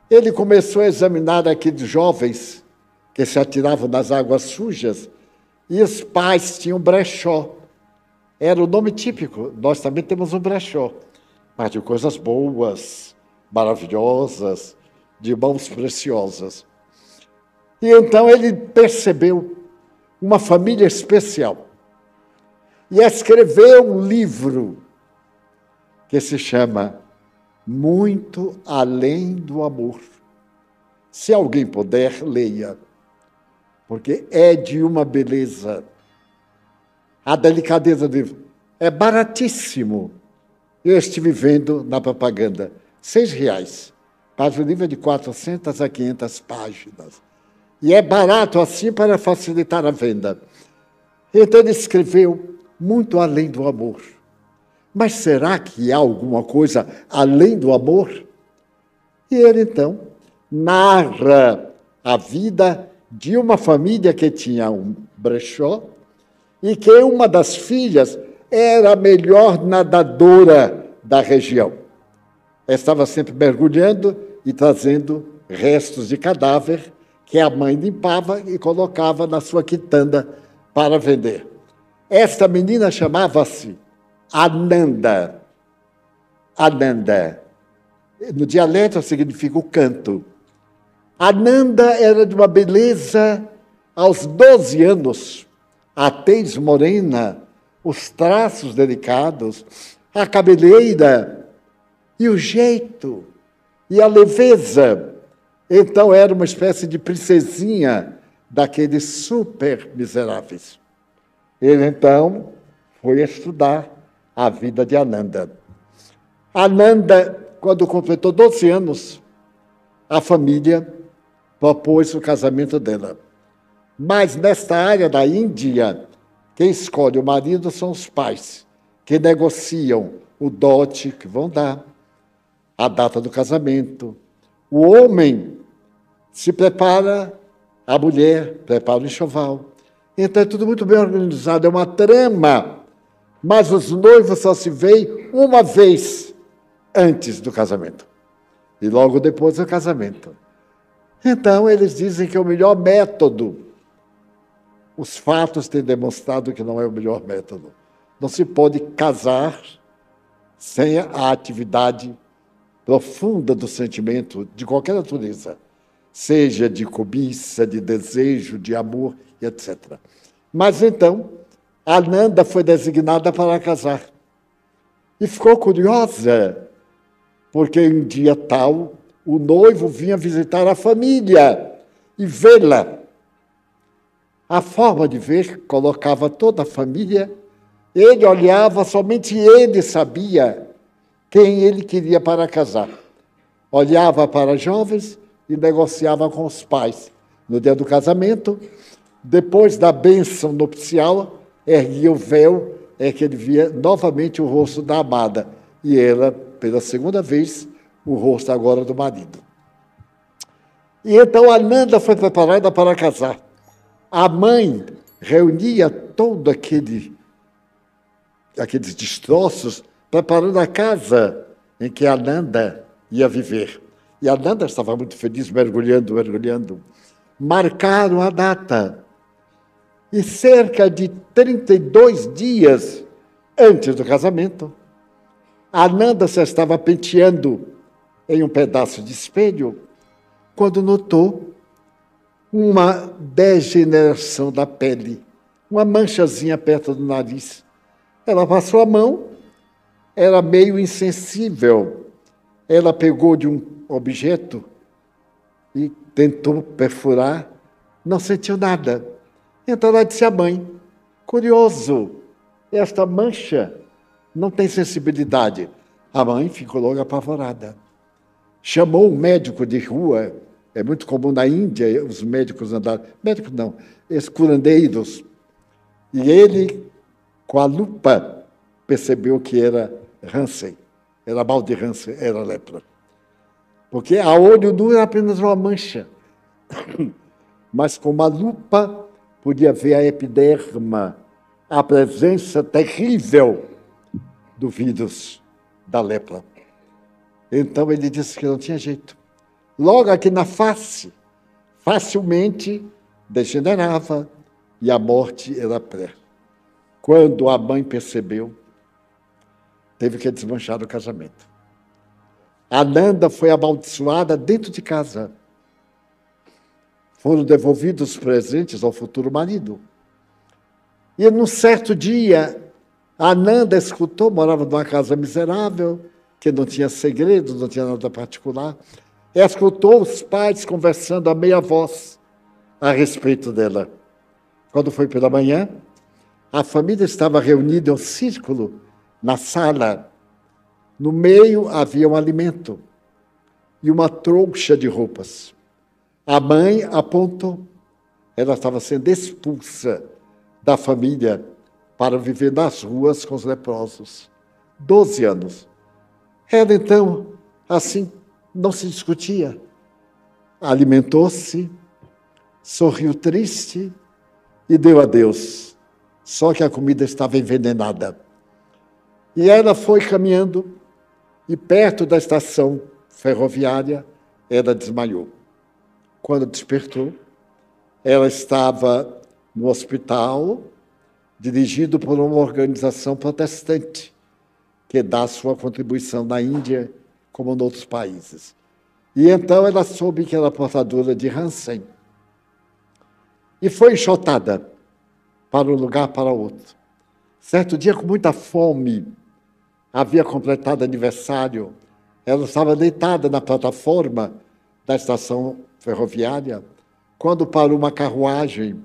ele começou a examinar aqueles jovens que se atiravam nas águas sujas, e os pais tinham brechó. Era o nome típico. Nós também temos um brechó, mas de coisas boas, maravilhosas, de mãos preciosas. E então ele percebeu uma família especial e escreveu um livro que se chama Muito Além do Amor. Se alguém puder, leia, porque é de uma beleza. A delicadeza do livro é baratíssimo. Eu estive vendo na propaganda, R$6, mas o livro é de 400 a 500 páginas. E é barato assim para facilitar a venda. Então ele escreveu Muito Além do Amor. Mas será que há alguma coisa além do amor? E ele, então, narra a vida de uma família que tinha um brechó e que uma das filhas era a melhor nadadora da região. Estava sempre mergulhando e trazendo restos de cadáver que a mãe limpava e colocava na sua quitanda para vender. Esta menina chamava-se Ananda. Ananda. No dialeto significa o canto. Ananda era de uma beleza aos 12 anos. A tez morena, os traços delicados, a cabeleira e o jeito e a leveza. Então era uma espécie de princesinha daqueles super miseráveis. Ele, então, foi estudar a vida de Ananda. Ananda, quando completou 12 anos, a família propôs o casamento dela. Mas, nesta área da Índia, quem escolhe o marido são os pais, que negociam o dote que vão dar, a data do casamento. O homem se prepara, a mulher prepara o enxoval. Então, é tudo muito bem organizado, é uma trama, mas os noivos só se veem uma vez antes do casamento e logo depois do casamento. Então, eles dizem que é o melhor método. Os fatos têm demonstrado que não é o melhor método. Não se pode casar sem a atividade profunda do sentimento de qualquer natureza, seja de cobiça, de desejo, de amor, etc. Mas então, Ananda foi designada para casar. E ficou curiosa, porque um dia tal, o noivo vinha visitar a família e vê-la. A forma de ver colocava toda a família, ele olhava, somente ele sabia quem ele queria para casar. Olhava para jovens, e negociava com os pais. No dia do casamento, depois da bênção nupcial, erguia o véu, é que ele via novamente o rosto da amada. E ela, pela segunda vez, o rosto agora do marido. E então a Nanda foi preparada para casar. A mãe reunia todo aqueles destroços, preparando a casa em que a Nanda ia viver. E a Nanda estava muito feliz, mergulhando. Marcaram a data. E cerca de 32 dias antes do casamento, a Nanda se estava penteando em um pedaço de espelho, quando notou uma degeneração da pele, uma manchazinha perto do nariz. Ela passou a mão, era meio insensível. Ela pegou de um objeto e tentou perfurar, não sentiu nada. Então ela disse à mãe, curioso, esta mancha não tem sensibilidade. A mãe ficou logo apavorada. Chamou um médico de rua, é muito comum na Índia os médicos andarem, médicos não, esses curandeiros, e ele, com a lupa, percebeu que era Hansen, era mal de Hansen, era lepra. Porque a olho nu era apenas uma mancha, mas com uma lupa podia ver a epiderma, a presença terrível do vírus da lepra. Então ele disse que não tinha jeito. Logo aqui na face, facilmente degenerava e a morte era pré. Quando a mãe percebeu, teve que desmanchar o casamento. A Nanda foi amaldiçoada dentro de casa. Foram devolvidos os presentes ao futuro marido. E num certo dia, a Nanda escutou, morava numa casa miserável, que não tinha segredos, não tinha nada particular, e escutou os pais conversando a meia voz a respeito dela. Quando foi pela manhã, a família estava reunida em um círculo na sala. No meio havia um alimento e uma trouxa de roupas. A mãe apontou. Ela estava sendo expulsa da família para viver nas ruas com os leprosos. 12 anos. Ela, então, assim, não se discutia. Alimentou-se, sorriu triste e deu adeus. Só que a comida estava envenenada. E ela foi caminhando e, perto da estação ferroviária, ela desmaiou. Quando despertou, ela estava no hospital, dirigido por uma organização protestante, que dá sua contribuição na Índia, como em outros países. E então ela soube que era portadora de Hansen. E foi enxotada para um lugar para outro. Certo dia, com muita fome, havia completado aniversário, ela estava deitada na plataforma da estação ferroviária, quando parou uma carruagem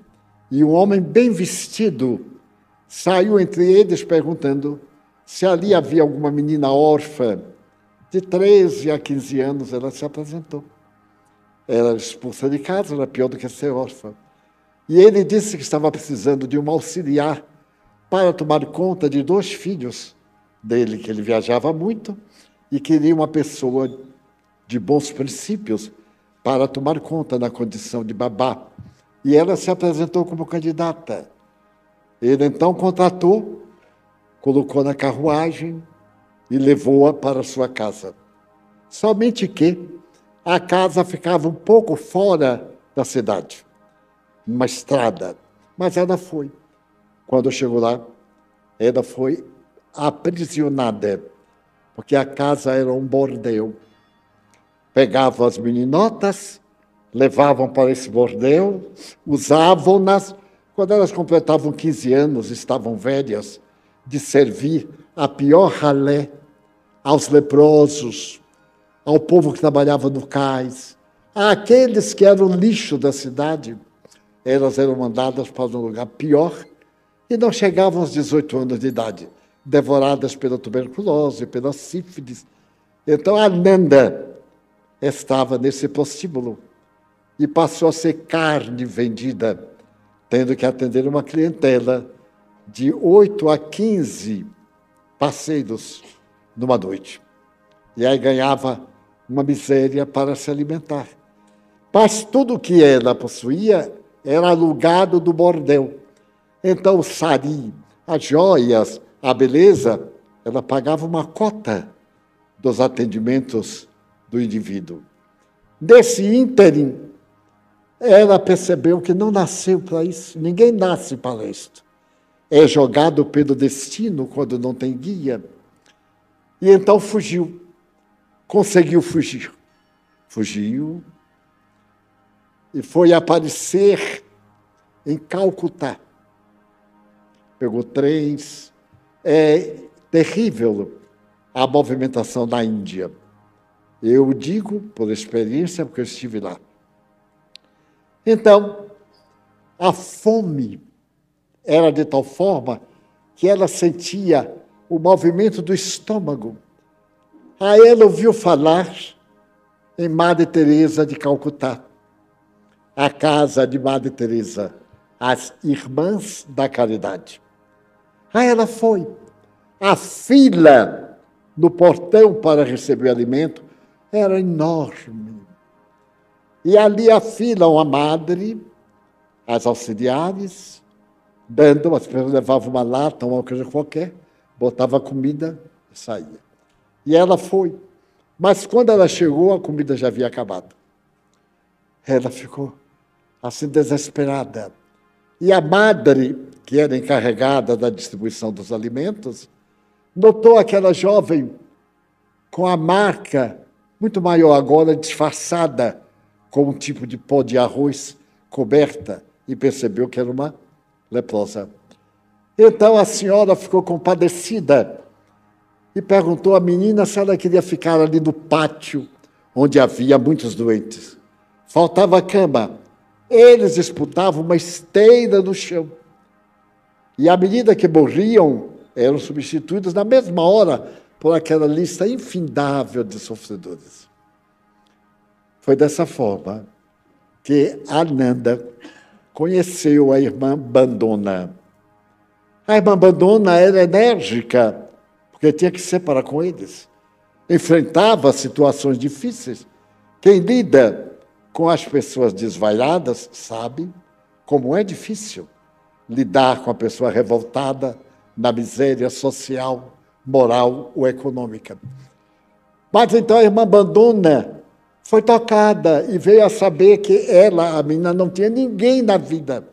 e um homem bem vestido saiu entre eles perguntando se ali havia alguma menina órfã. De 13 a 15 anos, ela se apresentou. Ela era expulsa de casa, era pior do que ser órfã. E ele disse que estava precisando de um auxiliar para tomar conta de 2 filhos dele, que ele viajava muito, e queria uma pessoa de bons princípios para tomar conta na condição de babá. E ela se apresentou como candidata. Ele então contratou, colocou na carruagem e levou-a para sua casa. Somente que a casa ficava um pouco fora da cidade, numa estrada, mas ela foi. Quando chegou lá, ela foi aprisionada, porque a casa era um bordel. Pegavam as meninotas, levavam para esse bordel, usavam-nas. Quando elas completavam 15 anos, estavam velhas, de servir a pior ralé aos leprosos, ao povo que trabalhava no cais, àqueles que eram lixo da cidade. Elas eram mandadas para um lugar pior e não chegavam aos 18 anos de idade, devoradas pela tuberculose, pela sífilis. Então, a Nanda estava nesse prostíbulo e passou a ser carne vendida, tendo que atender uma clientela de 8 a 15 parceiros numa noite. E aí ganhava uma miséria para se alimentar. Mas tudo que ela possuía era alugado do bordel. Então, o sari, as joias, a beleza, ela pagava uma cota dos atendimentos do indivíduo. Nesse ínterim, ela percebeu que não nasceu para isso. Ninguém nasce para isto. É jogado pelo destino quando não tem guia. E então fugiu. Conseguiu fugir. Fugiu e foi aparecer em Calcutá. Pegou trens. É terrível a movimentação na Índia. Eu digo por experiência, porque eu estive lá. Então, a fome era de tal forma que ela sentia o movimento do estômago. Aí ela ouviu falar em Madre Teresa de Calcutá, a casa de Madre Teresa, as Irmãs da Caridade. Aí ela foi. A fila no portão para receber alimento era enorme. E ali a fila, uma madre, as auxiliares, dando, as pessoas levavam uma lata, uma coisa qualquer, botava comida e saía. E ela foi. Mas quando ela chegou, a comida já havia acabado. Ela ficou assim desesperada. E a madre, que era encarregada da distribuição dos alimentos, notou aquela jovem com a marca muito maior agora, disfarçada com um tipo de pó de arroz coberta, e percebeu que era uma leprosa. Então a senhora ficou compadecida e perguntou à menina se ela queria ficar ali no pátio, onde havia muitos doentes. Faltava cama. Eles disputavam uma esteira no chão. E à medida que morriam, eram substituídos na mesma hora por aquela lista infindável de sofredores. Foi dessa forma que Ananda conheceu a irmã Bandona. A irmã Bandona era enérgica, porque tinha que se separar com eles. Enfrentava situações difíceis. Quem lida com as pessoas desvairadas sabe como é difícil lidar com a pessoa revoltada na miséria social, moral ou econômica. Mas então a irmã Bandona foi tocada e veio a saber que ela, a menina, não tinha ninguém na vida.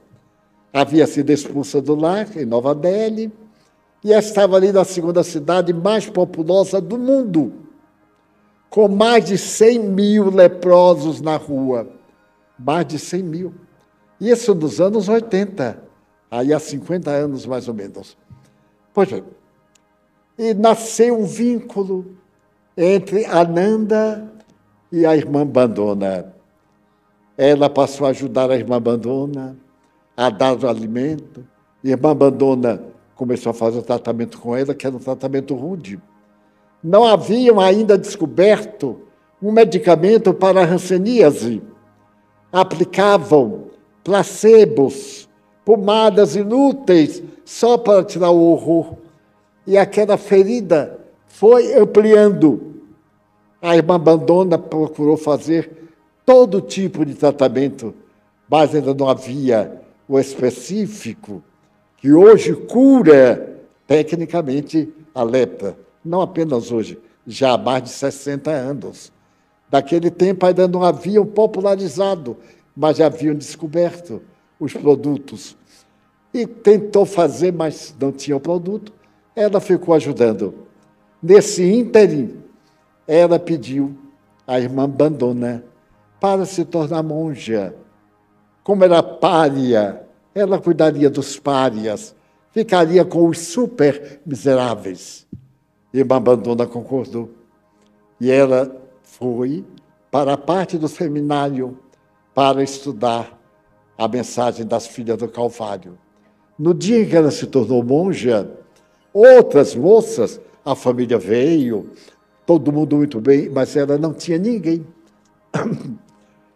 Havia sido expulsa do lar, em Nova Delhi, e estava ali na segunda cidade mais populosa do mundo, com mais de 100 mil leprosos na rua. Mais de 100 mil. Isso nos anos 80, aí há 50 anos mais ou menos. Pois bem, e nasceu um vínculo entre Ananda e a irmã Bandona. Ela passou a ajudar a irmã Bandona a dar o alimento. A irmã Bandona começou a fazer o tratamento com ela, que era um tratamento rude. Não haviam ainda descoberto um medicamento para a hanseníase. Aplicavam placebos, pomadas inúteis, só para tirar o horror. E aquela ferida foi ampliando. A irmã Bandona procurou fazer todo tipo de tratamento, mas ainda não havia o específico que hoje cura tecnicamente a lepra. Não apenas hoje, já há mais de 60 anos. Daquele tempo ainda não haviam popularizado, mas já haviam descoberto os produtos. E tentou fazer, mas não tinha o produto. Ela ficou ajudando. Nesse ínterim, ela pediu à irmã Bandona para se tornar monja. Como era pária, ela cuidaria dos párias, ficaria com os super miseráveis. Irmã Bandona concordou. E ela foi para a parte do seminário para estudar a mensagem das filhas do Calvário. No dia em que ela se tornou monja, outras moças, a família veio, todo mundo muito bem, mas ela não tinha ninguém.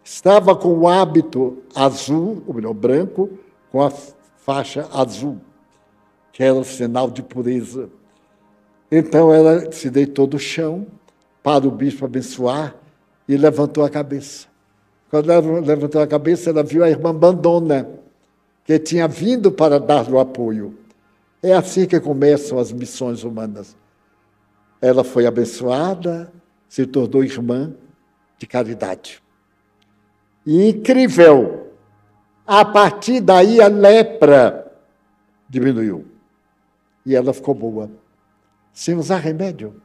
estava com o hábito azul, ou melhor, branco, com a faixa azul, que era o sinal de pureza. Então ela se deitou do chão para o bispo abençoar e levantou a cabeça. Quando ela levantou a cabeça, ela viu a irmã Bandona, que tinha vindo para dar-lhe o apoio. É assim que começam as missões humanas. Ela foi abençoada, se tornou irmã de caridade. E incrível, a partir daí a lepra diminuiu. E ela ficou boa, sem usar remédio.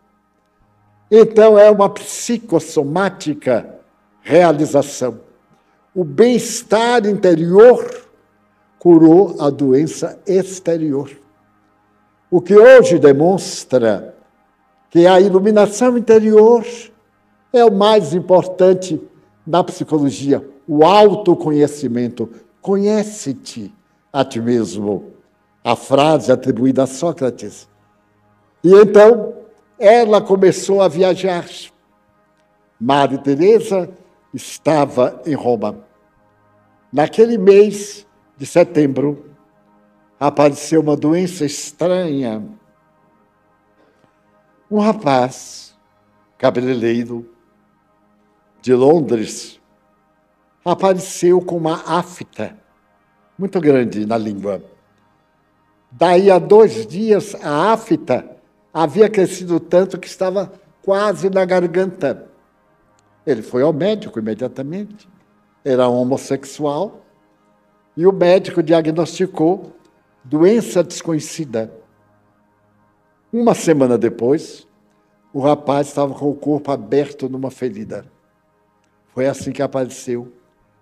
Então é uma psicossomática realização. O bem-estar interior curou a doença exterior. O que hoje demonstra que a iluminação interior é o mais importante na psicologia, o autoconhecimento. Conhece-te a ti mesmo. A frase atribuída a Sócrates. E então ela começou a viajar. Madre Teresa estava em Roma. Naquele mês de setembro, apareceu uma doença estranha. Um rapaz, cabeleireiro, de Londres, apareceu com uma afta muito grande na língua. Daí a 2 dias, a afta havia crescido tanto que estava quase na garganta. Ele foi ao médico imediatamente, era homossexual, e o médico diagnosticou doença desconhecida. Uma semana depois, o rapaz estava com o corpo aberto numa ferida. Foi assim que apareceu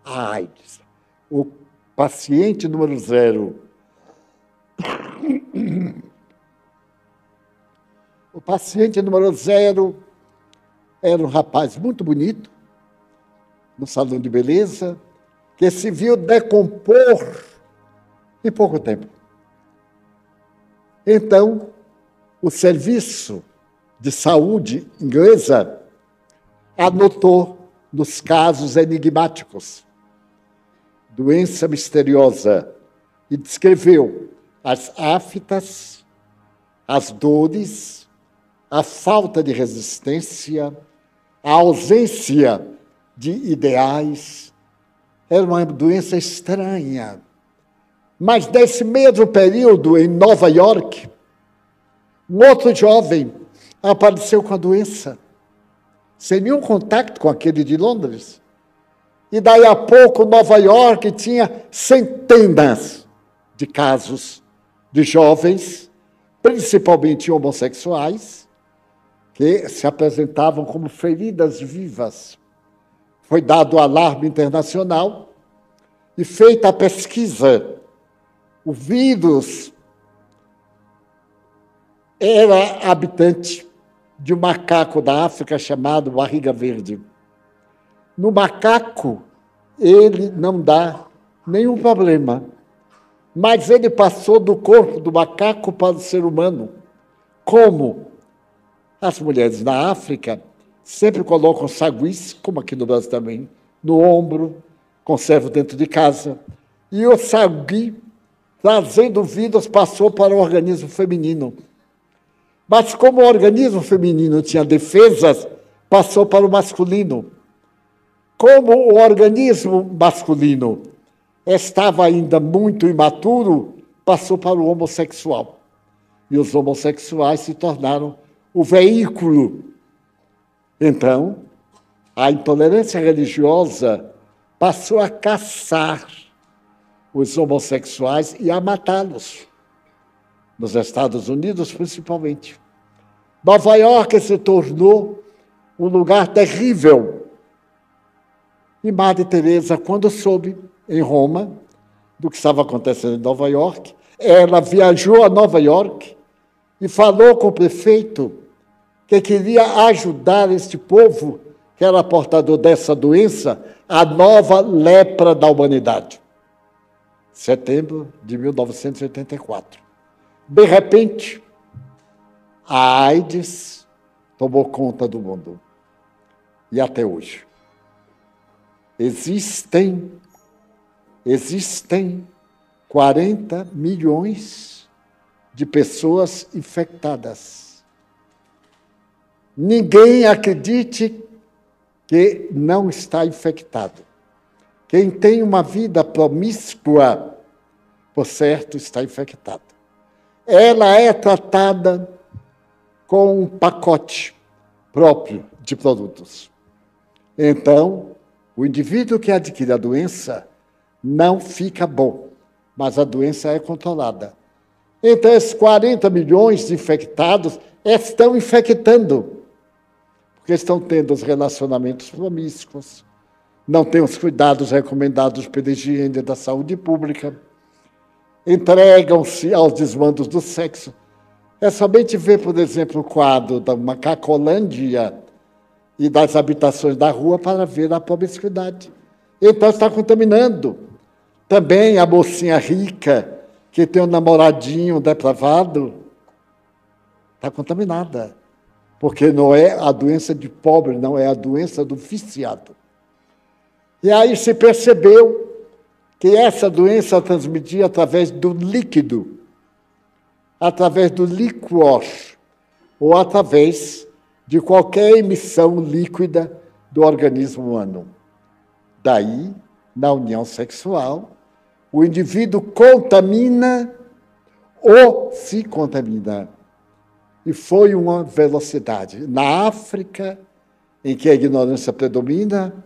a AIDS. O paciente número 0. O paciente número 0 era um rapaz muito bonito, no salão de beleza, que se viu decompor em pouco tempo. Então, o serviço de saúde inglesa anotou nos casos enigmáticos doença misteriosa e descreveu as aftas, as dores, a falta de resistência, a ausência de ideais. Era uma doença estranha. Mas nesse mesmo período, em Nova York, um outro jovem apareceu com a doença, sem nenhum contato com aquele de Londres. E daí a pouco, Nova York tinha centenas de casos de jovens, principalmente homossexuais, que se apresentavam como feridas vivas. Foi dado o alarme internacional e feita a pesquisa. O vírus era habitante de um macaco da África chamado barriga verde. No macaco, ele não dá nenhum problema, mas ele passou do corpo do macaco para o ser humano. Como? As mulheres na África sempre colocam saguis, como aqui no Brasil também, no ombro, conservam dentro de casa. E o sagui, trazendo vírus, passou para o organismo feminino. Mas como o organismo feminino tinha defesas, passou para o masculino. Como o organismo masculino estava ainda muito imaturo, passou para o homossexual. E os homossexuais se tornaram o veículo. Então, a intolerância religiosa passou a caçar os homossexuais e a matá-los. Nos Estados Unidos, principalmente. Nova York se tornou um lugar terrível. E Madre Teresa, quando soube, em Roma, do que estava acontecendo em Nova York, ela viajou a Nova York e falou com o prefeito que queria ajudar este povo, que era portador dessa doença, a nova lepra da humanidade. Setembro de 1984. De repente, a AIDS tomou conta do mundo. E até hoje. Existem 40 milhões de pessoas infectadas. Ninguém acredite que não está infectado. Quem tem uma vida promíscua, por certo, está infectado. Ela é tratada com um pacote próprio de produtos. Então, o indivíduo que adquire a doença não fica bom, mas a doença é controlada. Então, esses 40 milhões de infectados estão infectando, porque estão tendo os relacionamentos promíscuos, não têm os cuidados recomendados pela higiene da saúde pública, entregam-se aos desmandos do sexo. É somente ver, por exemplo, o quadro da Macacolândia e das habitações da rua para ver a promiscuidade. Então, está contaminando. Também a mocinha rica, que tem um namoradinho depravado, está contaminada. Porque não é a doença de pobre, não é a doença do viciado. E aí se percebeu que essa doença transmitia através do líquido, através do líquor, ou através de qualquer emissão líquida do organismo humano. Daí, na união sexual, o indivíduo contamina ou se contamina. E foi uma velocidade. Na África, em que a ignorância predomina,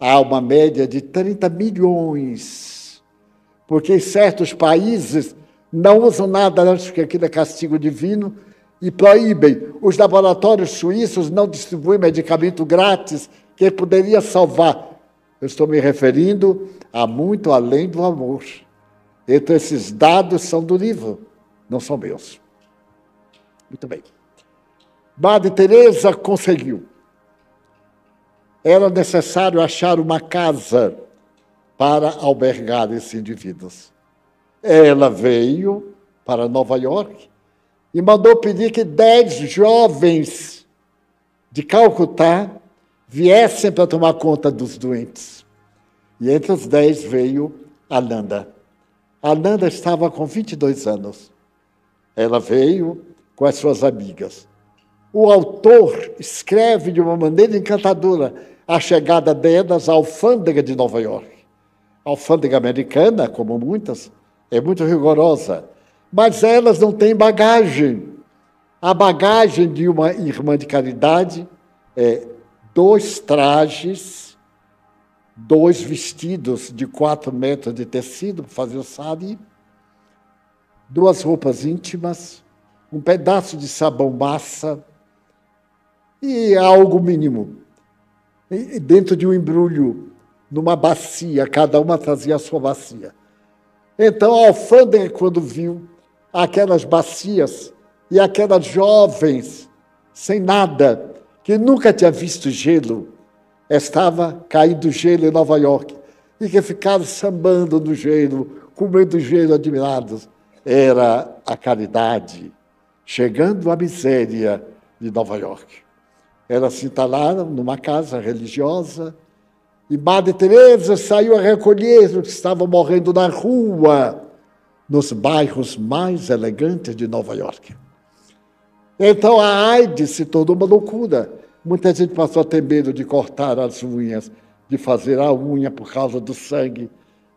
há uma média de 30 milhões, porque em certos países não usam nada, acho que aquilo é castigo divino, e proíbem. Os laboratórios suíços não distribuem medicamento grátis que poderia salvar. Eu estou me referindo a muito além do amor. Então, esses dados são do livro, não são meus. Muito bem. Madre Teresa conseguiu. Era necessário achar uma casa para albergar esses indivíduos. Ela veio para Nova York e mandou pedir que 10 jovens de Calcutá viessem para tomar conta dos doentes. E entre os 10 veio Ananda. Ananda estava com 22 anos. Ela veio com as suas amigas. O autor escreve de uma maneira encantadora a chegada delas à alfândega de Nova York. A alfândega americana, como muitas, é muito rigorosa, mas elas não têm bagagem. A bagagem de uma irmã de caridade é 2 trajes, 2 vestidos de 4 metros de tecido para fazer o sari, 2 roupas íntimas, um pedaço de sabão massa e algo mínimo. E dentro de um embrulho, numa bacia, cada uma trazia a sua bacia. Então, a alfândega, quando viu aquelas bacias e aquelas jovens sem nada, que nunca tinha visto gelo, estava caindo gelo em Nova York, e que ficaram sambando no gelo, comendo gelo admirados. Era a caridade chegando à miséria de Nova York. Elas se instalaram numa casa religiosa e Madre Teresa saiu a recolher os que estavam morrendo na rua, nos bairros mais elegantes de Nova York. Então a AIDS se tornou uma loucura. Muita gente passou a ter medo de cortar as unhas, de fazer a unha por causa do sangue.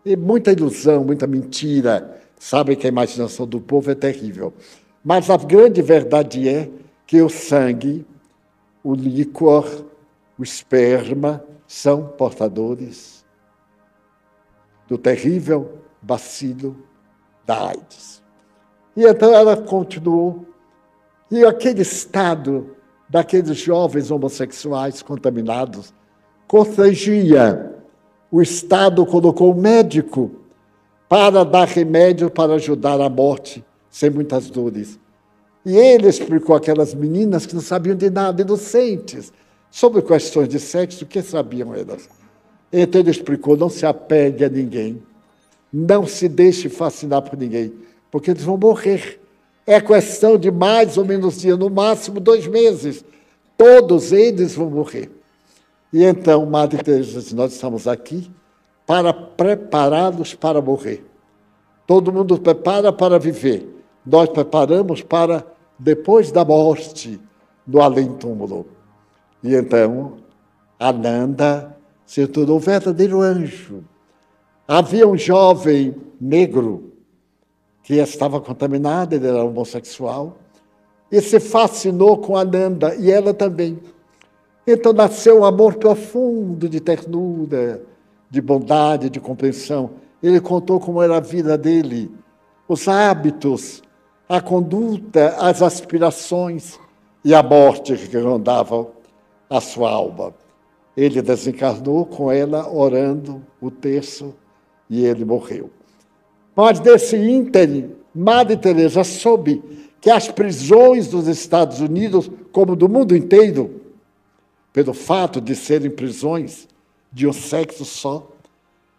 E muita ilusão, muita mentira. Sabem que a imaginação do povo é terrível. Mas a grande verdade é que o sangue, o líquor, o esperma, são portadores do terrível bacilo da AIDS. E então ela continuou. E aquele estado daqueles jovens homossexuais contaminados constrangia. O Estado colocou um médico para dar remédio para ajudar a morte sem muitas dores. E ele explicou àquelas meninas que não sabiam de nada, inocentes, sobre questões de sexo, o que sabiam elas? Então ele explicou, não se apegue a ninguém, não se deixe fascinar por ninguém, porque eles vão morrer. É questão de mais ou menos dias, no máximo 2 meses. Todos eles vão morrer. E então Madre Teresa disse, nós estamos aqui para prepará-los para morrer. Todo mundo prepara para viver. Nós preparamos para depois da morte, no além-túmulo. E então, Ananda se tornou um verdadeiro anjo. Havia um jovem negro que estava contaminado, ele era homossexual, e se fascinou com Ananda, e ela também. Então nasceu um amor profundo de ternura, de bondade, de compreensão. Ele contou como era a vida dele, os hábitos, a conduta, as aspirações e a morte que rondavam a sua alma. Ele desencarnou com ela, orando o terço, e ele morreu. Mas nesse ínterim, Madre Teresa soube que as prisões dos Estados Unidos, como do mundo inteiro, pelo fato de serem prisões de um sexo só,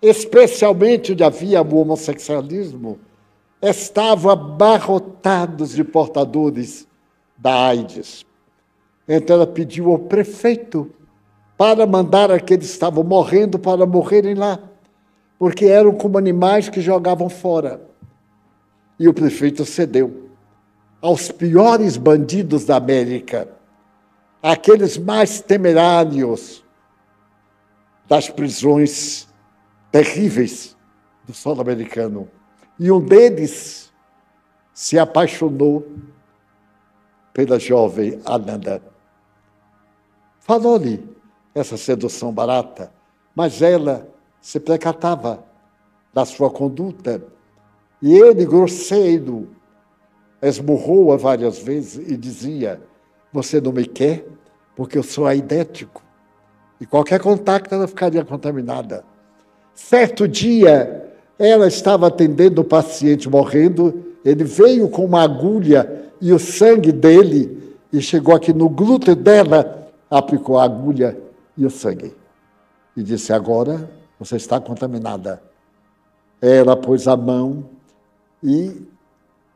especialmente onde havia o homossexualismo, estavam abarrotados de portadores da AIDS. Então ela pediu ao prefeito para mandar aqueles que estavam morrendo para morrerem lá, porque eram como animais que jogavam fora. E o prefeito cedeu aos piores bandidos da América, aqueles mais temerários das prisões terríveis do solo americano. E um deles se apaixonou pela jovem Ananda. Falou-lhe essa sedução barata, mas ela se percatava da sua conduta. E ele, grosseiro, esmurrou-a várias vezes e dizia, você não me quer porque eu sou aidético. E qualquer contato ela ficaria contaminada. Certo dia, ela estava atendendo o paciente morrendo, ele veio com uma agulha e o sangue dele, e chegou aqui no glúteo dela, aplicou a agulha e o sangue. E disse, agora você está contaminada. Ela pôs a mão e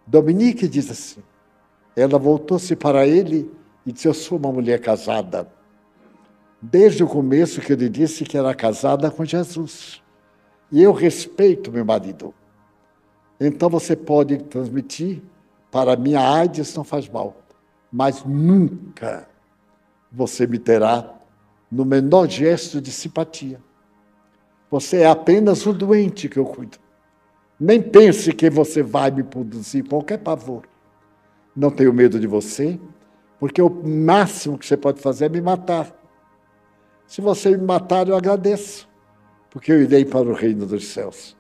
Dominique diz assim, ela voltou-se para ele e disse, eu sou uma mulher casada. Desde o começo que ele disse que era casada com Jesus. E eu respeito meu marido. Então você pode transmitir, para mim a AIDS não faz mal, mas nunca você me terá no menor gesto de simpatia. Você é apenas um doente que eu cuido. Nem pense que você vai me produzir qualquer pavor. Não tenho medo de você, porque o máximo que você pode fazer é me matar. Se você me matar, eu agradeço, porque eu irei para o reino dos céus.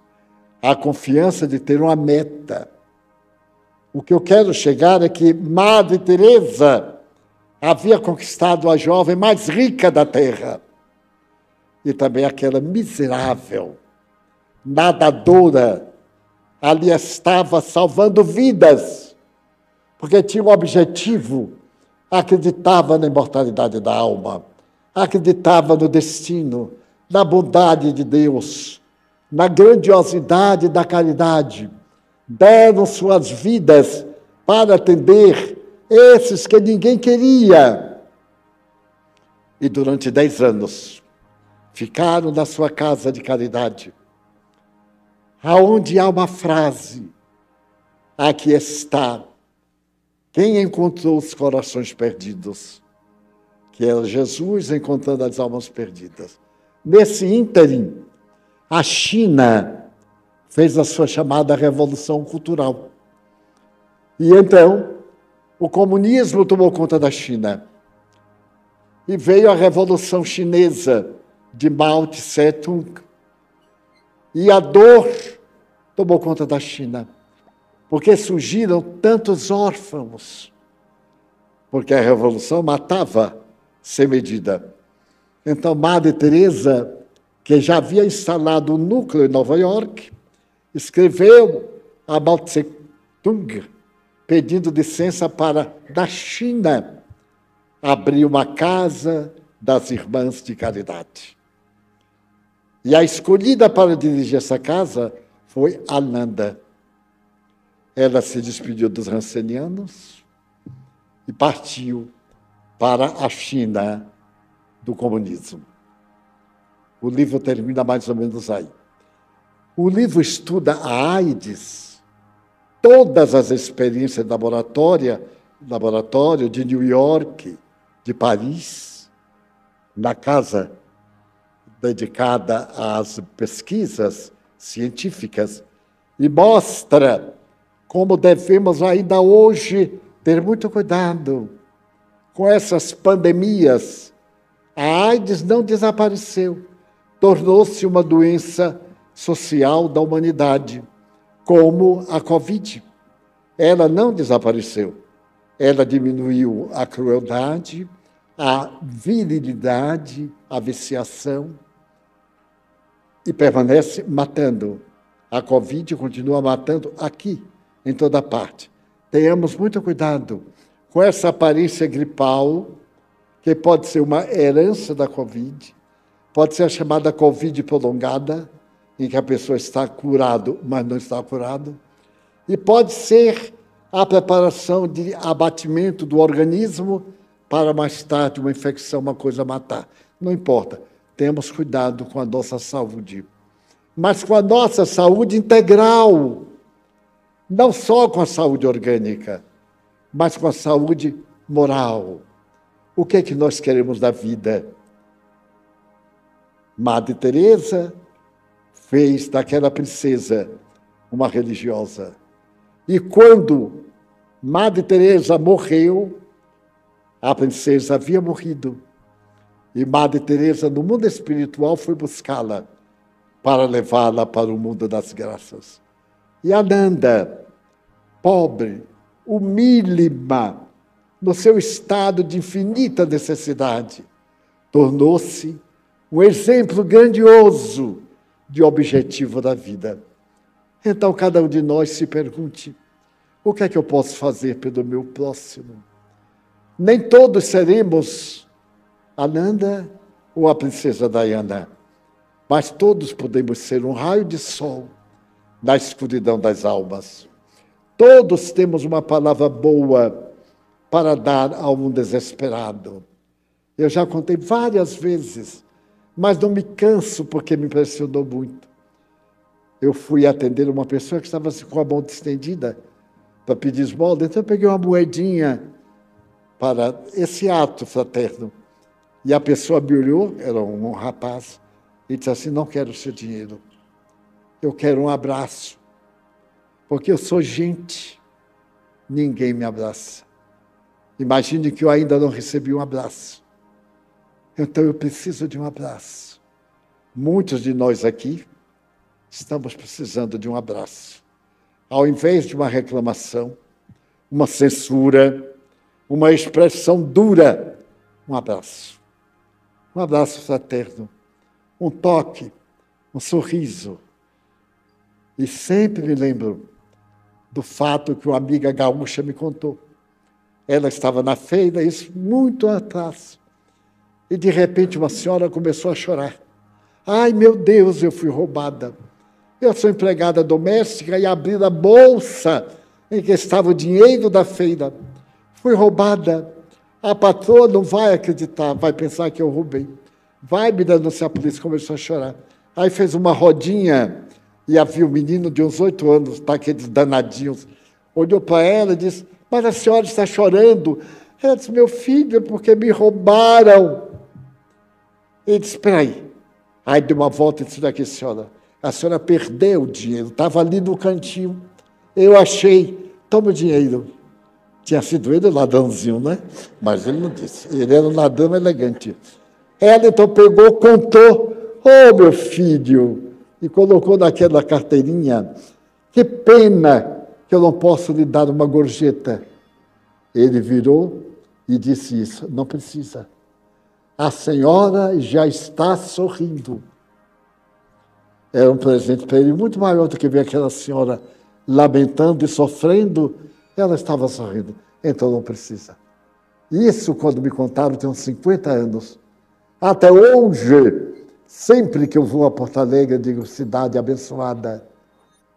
A confiança de ter uma meta. O que eu quero chegar é que Madre Teresa havia conquistado a jovem mais rica da terra e também aquela miserável, nadadora, ali estava salvando vidas, porque tinha um objetivo, acreditava na imortalidade da alma, acreditava no destino, na bondade de Deus, na grandiosidade da caridade. Deram suas vidas para atender esses que ninguém queria. E durante 10 anos, ficaram na sua casa de caridade, aonde há uma frase, aqui está, quem encontrou os corações perdidos? Que era Jesus encontrando as almas perdidas. Nesse ínterim, a China fez a sua chamada Revolução Cultural. E então, o comunismo tomou conta da China. E veio a Revolução Chinesa, de Mao Tse-tung. E a dor tomou conta da China, porque surgiram tantos órfãos, porque a Revolução matava sem medida. Então, Madre Teresa, que já havia instalado um núcleo em Nova York, escreveu a Mao Tse-tung, pedindo licença para, da China, abrir uma casa das Irmãs de Caridade. E a escolhida para dirigir essa casa foi Ananda. Ela se despediu dos rancenianos e partiu para a China do comunismo. O livro termina mais ou menos aí. O livro estuda a AIDS, todas as experiências de laboratório de New York, de Paris, na casa dedicada às pesquisas científicas, e mostra como devemos ainda hoje ter muito cuidado com essas pandemias. A AIDS não desapareceu, tornou-se uma doença social da humanidade, como a Covid. Ela não desapareceu. Ela diminuiu a crueldade, a virilidade, a viciação, e permanece matando. A Covid continua matando aqui, em toda parte. Tenhamos muito cuidado com essa aparência gripal, que pode ser uma herança da Covid, pode ser a chamada Covid prolongada, em que a pessoa está curado, mas não está curado, e pode ser a preparação de abatimento do organismo para mais tarde uma infecção, uma coisa matar. Não importa, temos cuidado com a nossa saúde, mas com a nossa saúde integral, não só com a saúde orgânica, mas com a saúde moral. O que é que nós queremos da vida? Madre Teresa fez daquela princesa uma religiosa. E quando Madre Teresa morreu, a princesa havia morrido. E Madre Teresa, no mundo espiritual, foi buscá-la para levá-la para o mundo das graças. E Ananda, pobre, humílima, no seu estado de infinita necessidade, tornou-se um exemplo grandioso de objetivo da vida. Então, cada um de nós se pergunte, o que é que eu posso fazer pelo meu próximo? Nem todos seremos Ananda ou a princesa Diana, mas todos podemos ser um raio de sol na escuridão das almas. Todos temos uma palavra boa para dar a um desesperado. Eu já contei várias vezes, mas não me canso porque me impressionou muito. Eu fui atender uma pessoa que estava com a mão estendida para pedir esmola, então eu peguei uma moedinha para esse ato fraterno. E a pessoa me olhou, era um rapaz, e disse assim, não quero o seu dinheiro, eu quero um abraço, porque eu sou gente, ninguém me abraça. Imagine que eu ainda não recebi um abraço. Então eu preciso de um abraço. Muitos de nós aqui estamos precisando de um abraço. Ao invés de uma reclamação, uma censura, uma expressão dura, um abraço. Um abraço fraterno, um toque, um sorriso. E sempre me lembro do fato que uma amiga gaúcha me contou. Ela estava na feira, isso muito atrás. E, de repente, uma senhora começou a chorar. Ai, meu Deus, eu fui roubada. Eu sou empregada doméstica e abri a bolsa em que estava o dinheiro da feira. Fui roubada. A patroa não vai acreditar, vai pensar que eu roubei. Vai me denunciar a polícia, começou a chorar. Aí fez uma rodinha e havia um menino de uns 8 anos, daqueles danadinhos, olhou para ela e disse, mas a senhora está chorando. Ela disse, meu filho, é porque me roubaram. Ele disse, espera aí. Aí deu uma volta e disse, daqui, senhora, a senhora perdeu o dinheiro, estava ali no cantinho. Eu achei, toma o dinheiro. Tinha sido ele o ladrãozinho, né? Mas ele não disse, ele era um ladrão elegante. Ela então pegou, contou, meu filho, e colocou naquela carteirinha, que pena que eu não posso lhe dar uma gorjeta. Ele virou e disse isso, não precisa. A senhora já está sorrindo. Era um presente para ele muito maior do que ver aquela senhora lamentando e sofrendo. Ela estava sorrindo, então não precisa. Isso, quando me contaram, tem uns 50 anos. Até hoje, sempre que eu vou a Porto Alegre, eu digo cidade abençoada,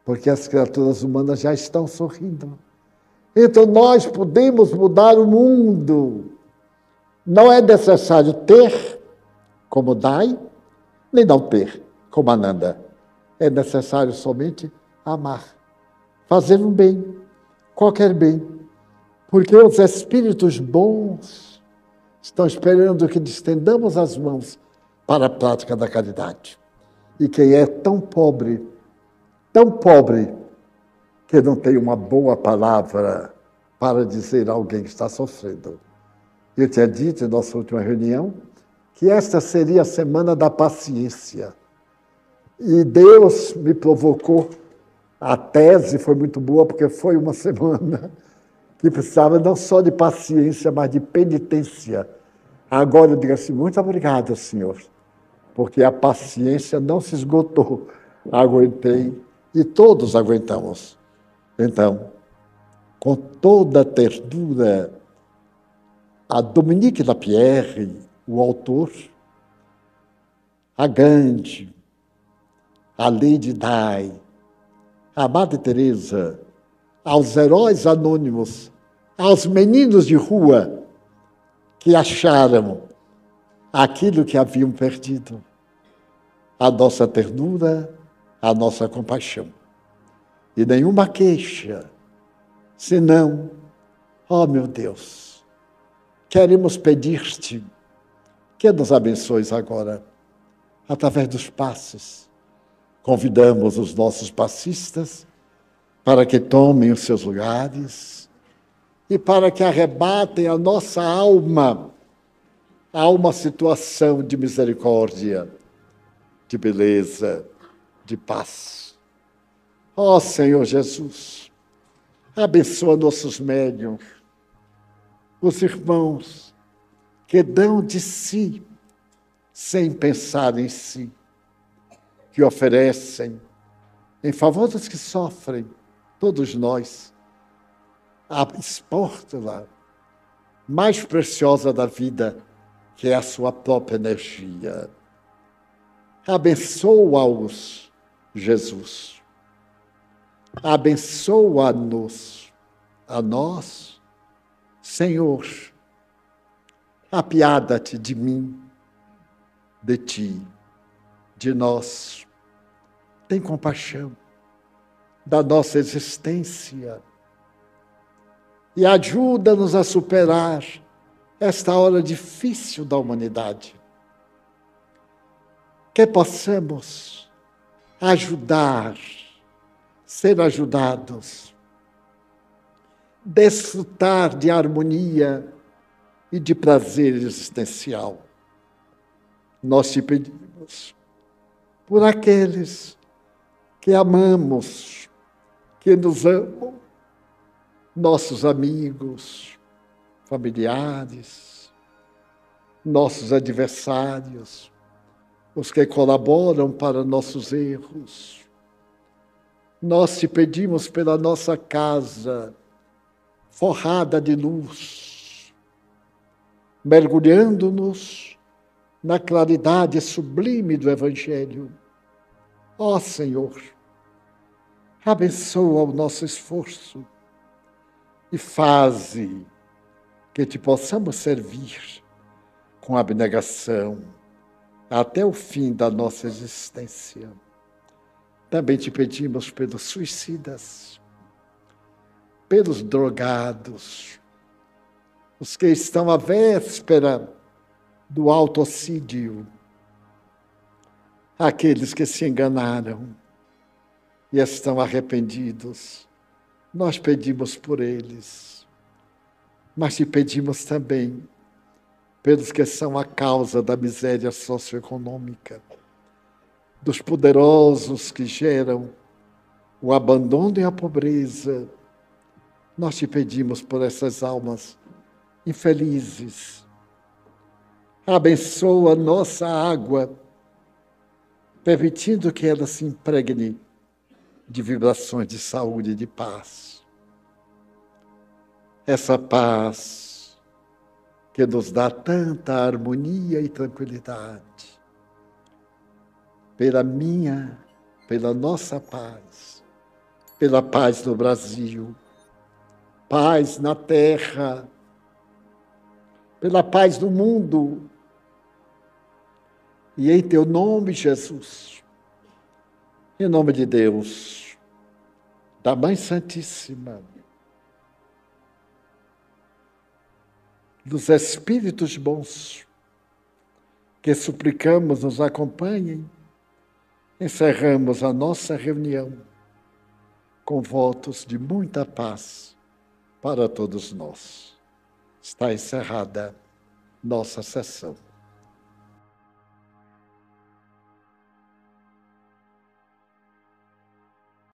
porque as criaturas humanas já estão sorrindo. Então nós podemos mudar o mundo. Não é necessário ter, como dai, nem não ter, como Ananda. É necessário somente amar, fazer um bem, qualquer bem, porque os espíritos bons estão esperando que estendamos as mãos para a prática da caridade. E quem é tão pobre, que não tem uma boa palavra para dizer a alguém que está sofrendo. Eu tinha dito em nossa última reunião que esta seria a semana da paciência. E Deus me provocou. A tese foi muito boa, porque foi uma semana que precisava não só de paciência, mas de penitência. Agora eu digo assim, muito obrigado, Senhor, porque a paciência não se esgotou. Aguentei e todos aguentamos. Então, com toda a ternura, a Dominique Lapierre, o autor, a Gandhi, a Lady Di, a Madre Teresa, aos heróis anônimos, aos meninos de rua que acharam aquilo que haviam perdido, a nossa ternura, a nossa compaixão. E nenhuma queixa, senão, ó meu Deus, queremos pedir-te que nos abençoes agora, através dos passos. Convidamos os nossos passistas para que tomem os seus lugares e para que arrebatem a nossa alma a uma situação de misericórdia, de beleza, de paz. Ó Senhor Jesus, abençoa nossos médiuns, os irmãos que dão de si sem pensar em si, que oferecem em favor dos que sofrem, todos nós, a espórtula mais preciosa da vida, que é a sua própria energia. Abençoa-os, Jesus. Abençoa-nos, a nós, Senhor. Apiada-te de mim, de ti, de nós. Tem compaixão da nossa existência e ajuda-nos a superar esta hora difícil da humanidade. Que possamos ajudar, ser ajudados, desfrutar de harmonia e de prazer existencial. Nós te pedimos por aqueles que amamos, que nos amam, nossos amigos, familiares, nossos adversários, os que colaboram para nossos erros. Nós te pedimos pela nossa casa, forrada de luz, mergulhando-nos na claridade sublime do Evangelho. Ó Senhor, abençoa o nosso esforço e faze que te possamos servir com abnegação até o fim da nossa existência. Também te pedimos pelos suicidas, pelos drogados, os que estão à véspera do autocídio, aqueles que se enganaram e estão arrependidos. Nós pedimos por eles, mas te pedimos também pelos que são a causa da miséria socioeconômica, dos poderosos que geram o abandono e a pobreza. Nós te pedimos por essas almas infelizes. Abençoa nossa água, permitindo que ela se impregne de vibrações de saúde e de paz. Essa paz que nos dá tanta harmonia e tranquilidade. Pela nossa paz, pela paz no Brasil, paz na terra, pela paz no mundo E em teu nome, Jesus, em nome de Deus, da Mãe Santíssima, dos Espíritos bons, que suplicamos nos acompanhem, encerramos a nossa reunião com votos de muita paz para todos nós. Está encerrada nossa sessão.